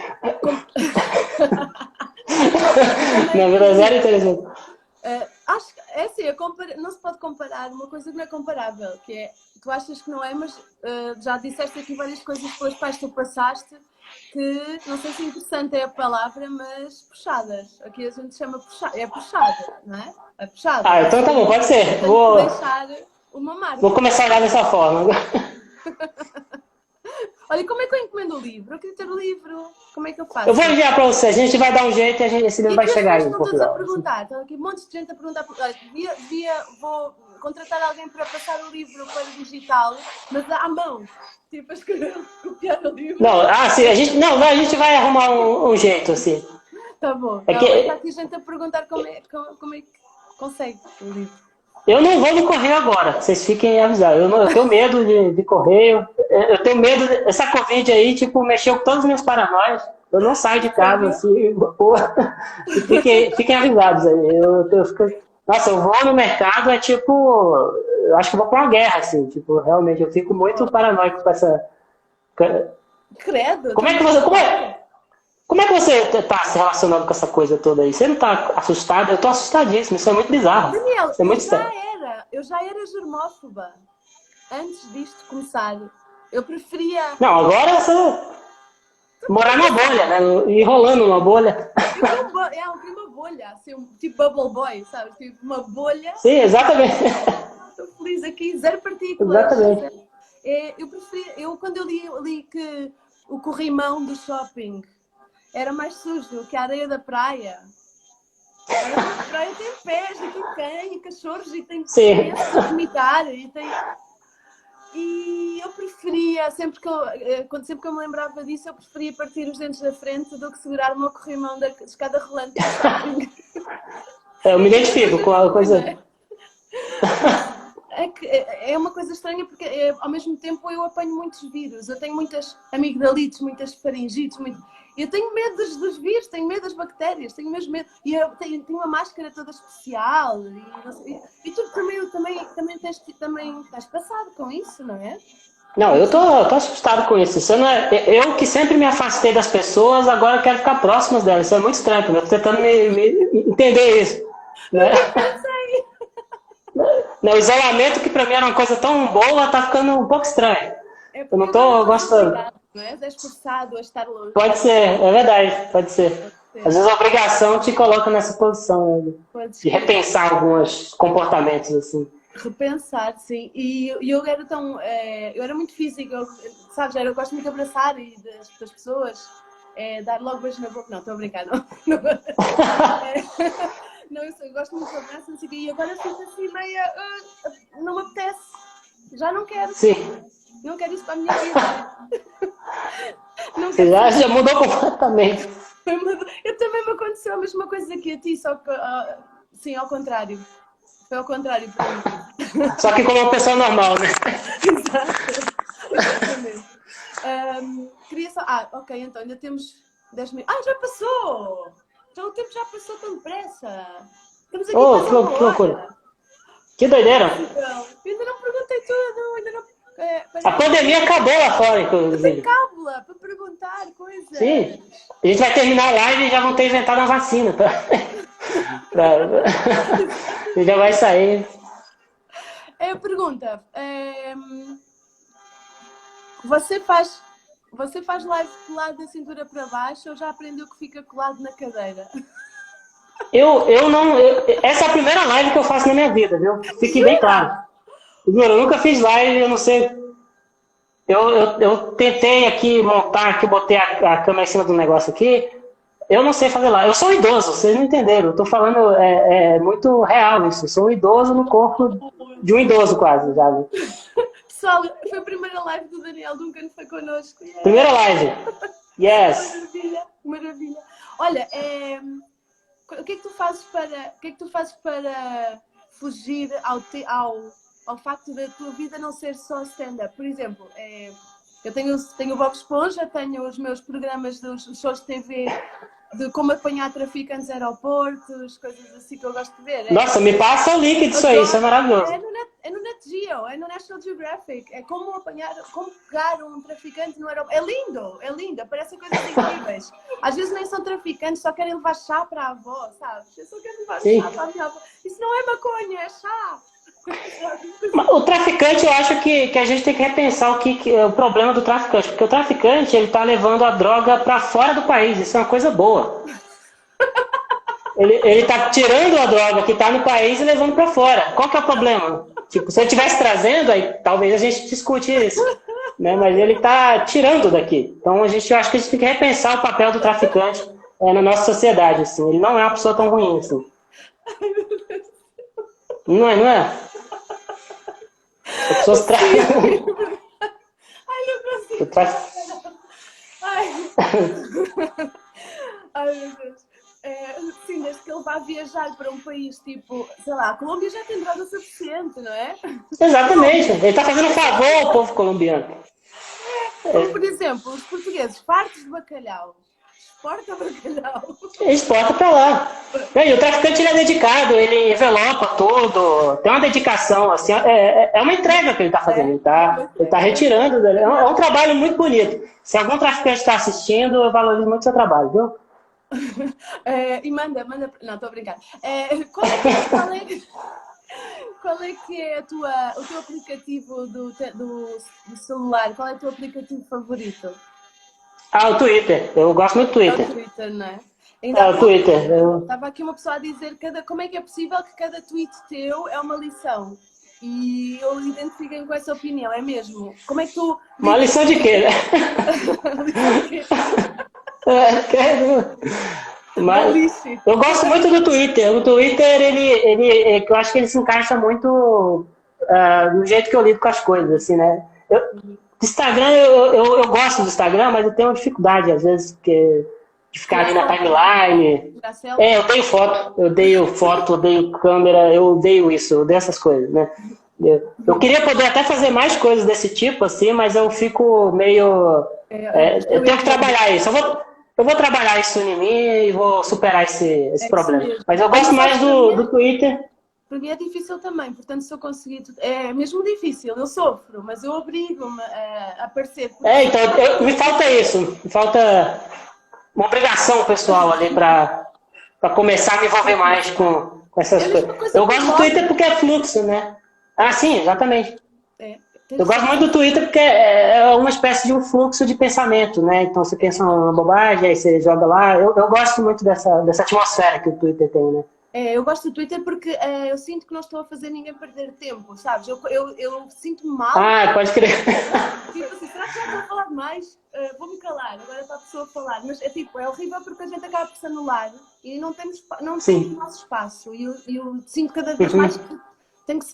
S2: Na vida zero inteligente.
S1: Acho que é assim, não se pode comparar uma coisa que não é comparável, que é, tu achas que não é, mas já disseste aqui várias coisas pelas quais tu passaste, que não sei se interessante é a palavra, mas puxadas. Aqui a gente chama puxada, é puxada, não é? É puxada.
S2: Ah, então tá bom, pode ser.
S1: Vou deixar uma marca.
S2: Vou começar a olhar dessa forma.
S1: Olha, como é que eu encomendo o livro? Eu queria ter o livro. Como é que eu faço?
S2: Eu vou enviar para você, a gente vai dar um jeito e esse livro vai chegar aí em Portugal.
S1: Estão a perguntar, estão aqui um monte de gente a perguntar. Vou contratar alguém para passar o livro para o digital, mas à mão. Tipo, a escrever, copiar o livro.
S2: Não, sim, a gente vai arrumar um jeito, assim.
S1: Tá bom. Está aqui gente a perguntar como é que consegue o livro.
S2: Eu não vou no correio agora, vocês fiquem avisados. Eu tenho medo de correio. Eu tenho medo. Essa Covid aí, tipo, mexeu com todos os meus paranoias. Eu não saio de casa, assim. Fiquem avisados aí. Nossa, eu vou no mercado, é tipo. Eu acho que eu vou pra uma guerra, assim. Tipo, realmente, eu fico muito paranoico com essa.
S1: Credo!
S2: Como é que você está se relacionando com essa coisa toda aí? Você não está assustado? Eu estou assustadíssimo, isso é muito bizarro.
S1: Daniel,
S2: é muito
S1: eu já era germófoba antes disto começar. Eu preferia...
S2: Não, agora você morar numa bolha, né? Enrolando numa bolha.
S1: Eu queria uma bolha, assim, tipo Bubble Boy, sabe? Tipo uma bolha.
S2: Sim, exatamente.
S1: Estou feliz aqui, zero partículas.
S2: Exatamente.
S1: Quando eu li que o corrimão do shopping era mais sujo que a areia da praia. A areia da praia tem pés, e tem cães, e cachorros, e tem crianças a vomitar, e eu preferia, sempre que eu me lembrava disso, eu preferia partir os dentes da frente do que segurar o meu corrimão da escada rolante do shopping.
S2: Eu me identifico com a coisa...
S1: É uma coisa estranha porque ao mesmo tempo eu apanho muitos vírus. Eu tenho muitas amigdalites, muitas faringites, eu tenho medo dos vírus, tenho medo das bactérias, tenho mesmo medo. E eu tenho uma máscara toda especial. E tu também estás passado com isso, não é?
S2: Não, eu tô assustado com isso. Eu que sempre me afastei das pessoas, agora quero ficar próximas delas. Isso é muito estranho, eu tô tentando me entender isso. Né? O isolamento, que pra mim era uma coisa tão boa, tá ficando um pouco estranho. Eu não tô gostando.
S1: Não é? És forçado a estar longe.
S2: Pode ser, é verdade, pode ser. Às vezes a obrigação te coloca nessa posição, né? De repensar alguns comportamentos, assim.
S1: Repensar, sim. E eu era eu era muito física, sabes? Eu gosto muito de abraçar das pessoas, dar logo beijo na boca. Não, estou a brincar, não. Não, eu gosto muito de abraço, não sei o quê, e agora fico assim meia... não me apetece. Já não quero.
S2: Sim.
S1: Não quero isso para a minha vida.
S2: Você já mudou completamente.
S1: Eu também me aconteceu a mesma coisa que a ti, só que... sim, ao contrário. Foi ao contrário para mim.
S2: Só que como uma pessoa normal, né?
S1: Exato. Exatamente. Queria só... ok, então ainda temos 10 minutos. Já passou! Então o tempo já passou tão depressa. Estamos aqui
S2: que loucura. Que doideira.
S1: Eu ainda não perguntei tudo, ainda não...
S2: a pandemia acabou lá fora, inclusive.
S1: Cábula para perguntar coisas.
S2: Sim. A gente vai terminar a live e já vão ter inventado uma vacina. E já vai sair.
S1: Pergunta. Você faz live colado da cintura para baixo ou já aprendeu que fica colado na cadeira?
S2: Eu não... essa é a primeira live que eu faço na minha vida, viu? Fique bem claro. Eu nunca fiz live, eu não sei... Eu tentei aqui montar, aqui botei a câmera em cima do negócio aqui. Eu não sei fazer live. Eu sou um idoso, vocês não entenderam. Eu tô falando, muito real isso. Eu sou um idoso no corpo de um idoso quase, sabe?
S1: Pessoal, foi a primeira live do Daniel Duncan, foi connosco. Yeah.
S2: Primeira live. Yes.
S1: Maravilha, maravilha. Olha, o que é que tu fazes para fugir ao facto da tua vida não ser só stand-up? Por exemplo, eu tenho o Bob Esponja, tenho os meus programas dos shows de TV de como apanhar traficantes em aeroportos, coisas assim que eu gosto de ver.
S2: Nossa, me passa o link disso aí, isso é maravilhoso.
S1: É no Net Geo, é no National Geographic. É como pegar um traficante no aeroporto. É lindo, aparecem coisas incríveis. Às vezes nem são traficantes, só querem levar chá para a avó, sabes? Eu só quero levar
S2: Sim.
S1: chá para a minha avó. Isso não é maconha, é chá.
S2: O traficante, eu acho que a gente tem que repensar que é o problema do traficante, porque o traficante ele está levando a droga para fora do país, isso é uma coisa boa. Ele está tirando a droga que está no país e levando para fora. Qual que é o problema? Tipo, se ele estivesse trazendo, aí talvez a gente discute isso, né? Mas ele está tirando daqui. Então eu acho que a gente tem que repensar o papel do traficante na nossa sociedade. Assim. Ele não é uma pessoa tão ruim assim. Não é, não é? As pessoas trazem.
S1: Ai, não consigo. Ai, meu Deus. Sim, desde que ele vá viajar para um país tipo, sei lá, a Colômbia já tem droga suficiente, não é?
S2: Exatamente. Ele está fazendo um favor ao povo colombiano.
S1: Como, por exemplo, os portugueses fartos de bacalhau. Exporta bacalhau.
S2: Exporta para lá. E o traficante ele é dedicado, ele envelopa tudo, tem uma dedicação, assim, é uma entrega que ele está fazendo, ele tá retirando, é um trabalho muito bonito. Se algum traficante está assistindo, eu valorizo muito o seu trabalho, viu?
S1: E manda, não, estou a brincar. Qual é que é o teu aplicativo do celular? Qual é o teu aplicativo favorito?
S2: O Twitter. Eu gosto muito do Twitter.
S1: É o Twitter, não é?
S2: O Twitter.
S1: Estava aqui uma pessoa a dizer como é que é possível que cada tweet teu é uma lição. E eu identifiquei com essa opinião, é mesmo? Como é que tu...
S2: Uma lição de quê, né?
S1: Lição de quê?
S2: Mas eu gosto muito do Twitter. O Twitter, eu acho que ele se encaixa muito no jeito que eu lido com as coisas, assim, né? Instagram, eu gosto do Instagram, mas eu tenho uma dificuldade, às vezes, de ficar ali na timeline. Eu odeio foto, odeio câmera, eu odeio isso, eu odeio essas coisas, né? Eu queria poder até fazer mais coisas desse tipo, assim, mas eu fico meio... eu tenho que trabalhar isso. Eu vou trabalhar isso em mim e vou superar esse problema. Mas eu gosto mais do Twitter.
S1: Para mim é difícil também, portanto, se eu conseguir... É mesmo difícil, eu sofro, mas eu obrigo-me a aparecer.
S2: Então, me falta isso. Me falta uma obrigação pessoal ali para começar a me envolver mais com essas coisas. Eu gosto do Twitter porque é fluxo, né? Sim, exatamente. Eu gosto muito do Twitter porque é uma espécie de um fluxo de pensamento, né? Então você pensa uma bobagem, aí você joga lá. Eu gosto muito dessa atmosfera que o Twitter tem, né?
S1: Eu gosto do Twitter porque eu sinto que não estou a fazer ninguém perder tempo, sabes? Eu sinto-me mal.
S2: Pode crer.
S1: Tipo assim, será que já estou a falar demais? Vou-me calar, agora está a pessoa a falar. Mas é horrível porque a gente acaba por se anular e não temos o nosso espaço. E eu sinto cada vez mais que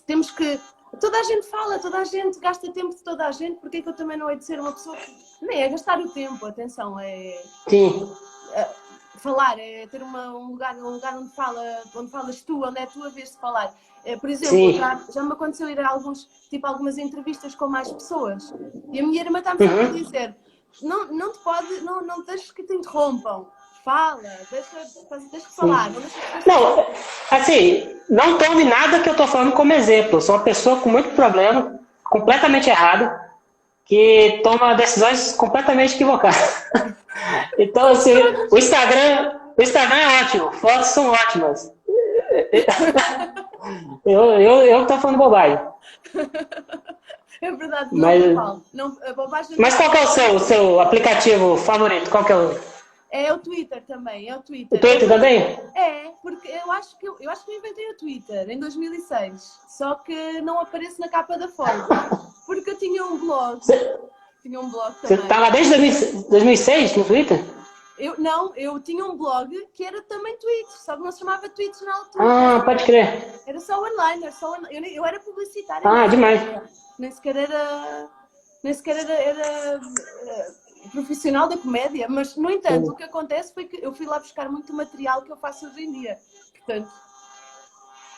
S1: temos que... Toda a gente fala, toda a gente gasta tempo de toda a gente, porque é que eu também não hei de ser uma pessoa que... Nem é gastar o tempo, atenção,
S2: Sim.
S1: Falar, é ter um lugar onde falas tu, onde é a tua vez de falar. Por exemplo, já me aconteceu ir a algumas entrevistas com mais pessoas e a minha irmã está-me sempre a dizer não deixes que te interrompam. Fala, deixa falar.
S2: Não, assim, não tome nada que eu estou falando como exemplo. Eu sou uma pessoa com muito problema, completamente errado, que toma decisões completamente equivocadas. Então, assim, o Instagram é ótimo, fotos são ótimas. Eu estou falando bobagem.
S1: É verdade, bobagem.
S2: Mas qual que é o seu aplicativo favorito? Qual que é o...
S1: É o Twitter também, é o Twitter.
S2: O Twitter também?
S1: Porque eu acho que eu inventei o Twitter em 2006, só que não apareço na capa da foto, porque eu tinha um blog. Tinha um blog também.
S2: Você está lá desde 2006 no Twitter?
S1: Eu tinha um blog que era também tweets, só que não se chamava tweets na altura.
S2: Pode crer.
S1: Era só online, eu era publicitária.
S2: Demais.
S1: Nem sequer era profissional da comédia, mas, no entanto, o que acontece foi que eu fui lá buscar muito material que eu faço hoje em dia. Portanto,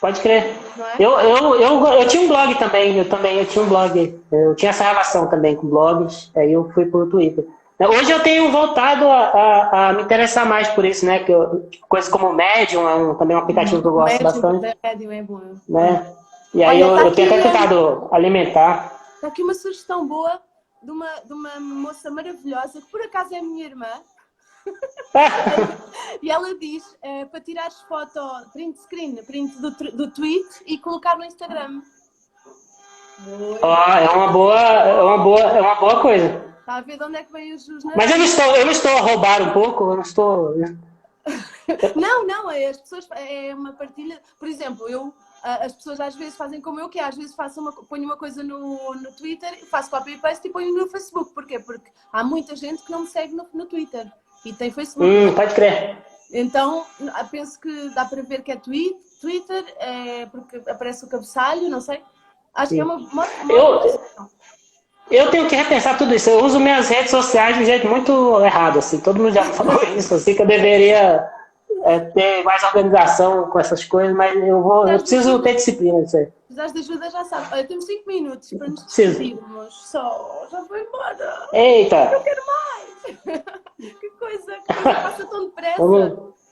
S2: pode crer.
S1: Não é?
S2: Eu tinha um blog também, eu tinha um blog. Eu tinha essa relação também com blogs, aí eu fui pro Twitter. Hoje eu tenho voltado a me interessar mais por isso, né? Coisas como o Medium também é um aplicativo que eu gosto bastante.
S1: Medium é bom.
S2: Né? E aí eu tenho até tentado alimentar.
S1: Está aqui uma sugestão boa de uma moça maravilhosa, que por acaso é minha irmã, E ela diz para tirares foto, print screen, print do tweet e colocar no Instagram.
S2: Ó, é uma boa coisa.
S1: Está a ver de onde é que vem os
S2: Mas eu não estou a roubar um pouco, eu não estou.
S1: Não, as pessoas, é uma partilha. Por exemplo, as pessoas às vezes fazem como eu, que é, às vezes ponho uma coisa no Twitter, faço copy e paste e ponho no Facebook. Porquê? Porque há muita gente que não me segue no Twitter e tem Facebook.
S2: Pode crer.
S1: Então, penso que dá para ver que é Twitter, porque aparece o cabeçalho, não sei. Acho que é uma
S2: eu tenho que repensar tudo isso. Eu uso minhas redes sociais de um jeito muito errado, assim. Todo mundo já falou isso, assim, que eu deveria ter mais organização com essas coisas, mas eu preciso ter disciplina disso aí.
S1: Se precisares de ajuda, já sabes. Olha, temos 5 minutos para nos
S2: Preciso.
S1: despedirmos. Só, já vou embora.
S2: Eita!
S1: Eu quero mais! Que coisa passa tão depressa,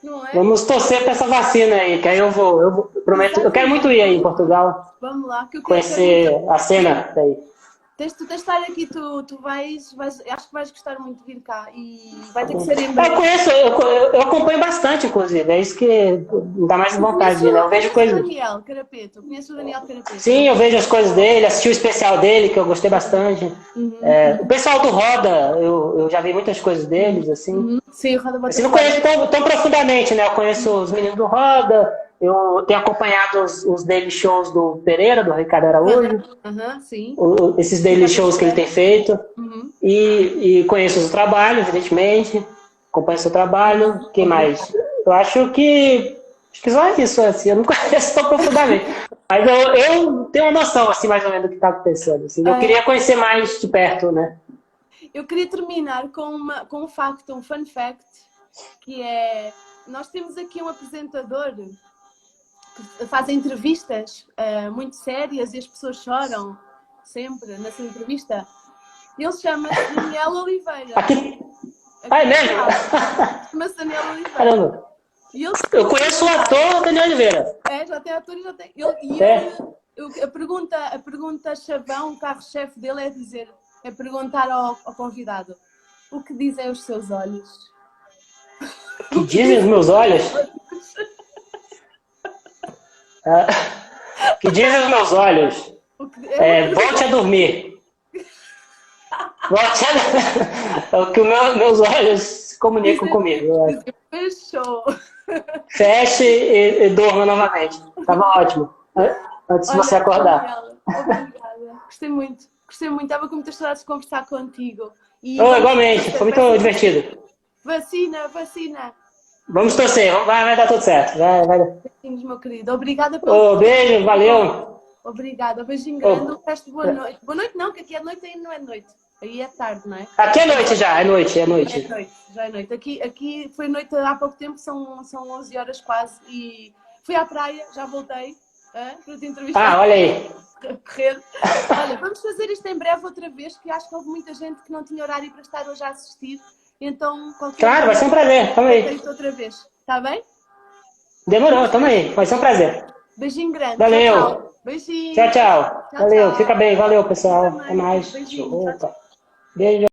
S1: não é?
S2: Vamos torcer para essa vacina aí, que aí eu prometo, eu quero muito ir aí em Portugal.
S1: Vamos lá, que eu quero
S2: conhecer a cena aí.
S1: Tu tens de estar aqui, tu vais, acho que vais gostar muito de vir cá e vai ter que ser em breve.
S2: Eu acompanho bastante, inclusive, é isso que dá mais vontade, né? Eu vejo coisas.
S1: Conheço o Daniel Carapeto.
S2: Sim, eu vejo as coisas dele, assisti o especial dele, que eu gostei bastante. O pessoal do Roda, eu já vi muitas coisas deles, assim.
S1: Sim, o Roda Bota.
S2: Assim, não conheço tão profundamente, né? Eu conheço os meninos do Roda, eu tenho acompanhado os daily shows do Pereira, do Ricardo Araújo.
S1: Sim.
S2: Esses daily shows que ele tem feito. E conheço o trabalho, evidentemente. Acompanho o seu trabalho. O que mais? Eu acho que só isso, assim. Eu não conheço tão profundamente. Mas eu tenho uma noção, assim, mais ou menos do que está acontecendo. Assim. Eu queria conhecer mais de perto, né?
S1: Eu queria terminar com um facto, um fun fact, que é... Nós temos aqui um apresentador que faz entrevistas muito sérias e as pessoas choram sempre nessa entrevista. Ele chama-se Daniel Oliveira.
S2: Aqui. É mesmo?
S1: Chama-se Daniel Oliveira.
S2: Caramba. Eu conheço o ator Daniel Oliveira.
S1: Já tem ator e já tem. A pergunta chavão, o carro-chefe dele é perguntar ao convidado: o que dizem os seus olhos?
S2: O que dizem os meus olhos? O que dizem os meus olhos? Volte a dormir. É o que meus olhos se comunicam comigo.
S1: Fechou.
S2: Feche e durma novamente. Tava ótimo. Antes de você acordar.
S1: Obrigada. Gostei muito. Estava com muitas saudades de conversar contigo.
S2: Igualmente. Foi muito divertido.
S1: Vacina.
S2: Vamos torcer. Vai dar tudo certo. Vai.
S1: Beijinhos, meu querido. Obrigada pelo...
S2: Beijo. Valeu.
S1: Obrigada. Beijinho grande. Um resto de boa noite. Boa noite não, que aqui é noite ainda não é noite. Aí é tarde, não é?
S2: Aqui é noite já. É noite.
S1: Já é noite. Aqui foi noite há pouco tempo, são 11 horas quase. E fui à praia, já voltei para te entrevistar.
S2: Olha aí.
S1: Correr. Olha, vamos fazer isto em breve outra vez, que acho que houve muita gente que não tinha horário para estar hoje a assistir. Então,
S2: claro, vai ser um prazer. Tamo aí.
S1: Outra vez. Está bem?
S2: Demorou, tamo aí. Vai ser um prazer.
S1: Beijinho grande.
S2: Valeu.
S1: Tchau. Beijinho.
S2: Tchau. Valeu.
S1: Tchau.
S2: Fica bem. Valeu, pessoal. Até mais.
S1: Beijinho.
S2: Opa. Beijo.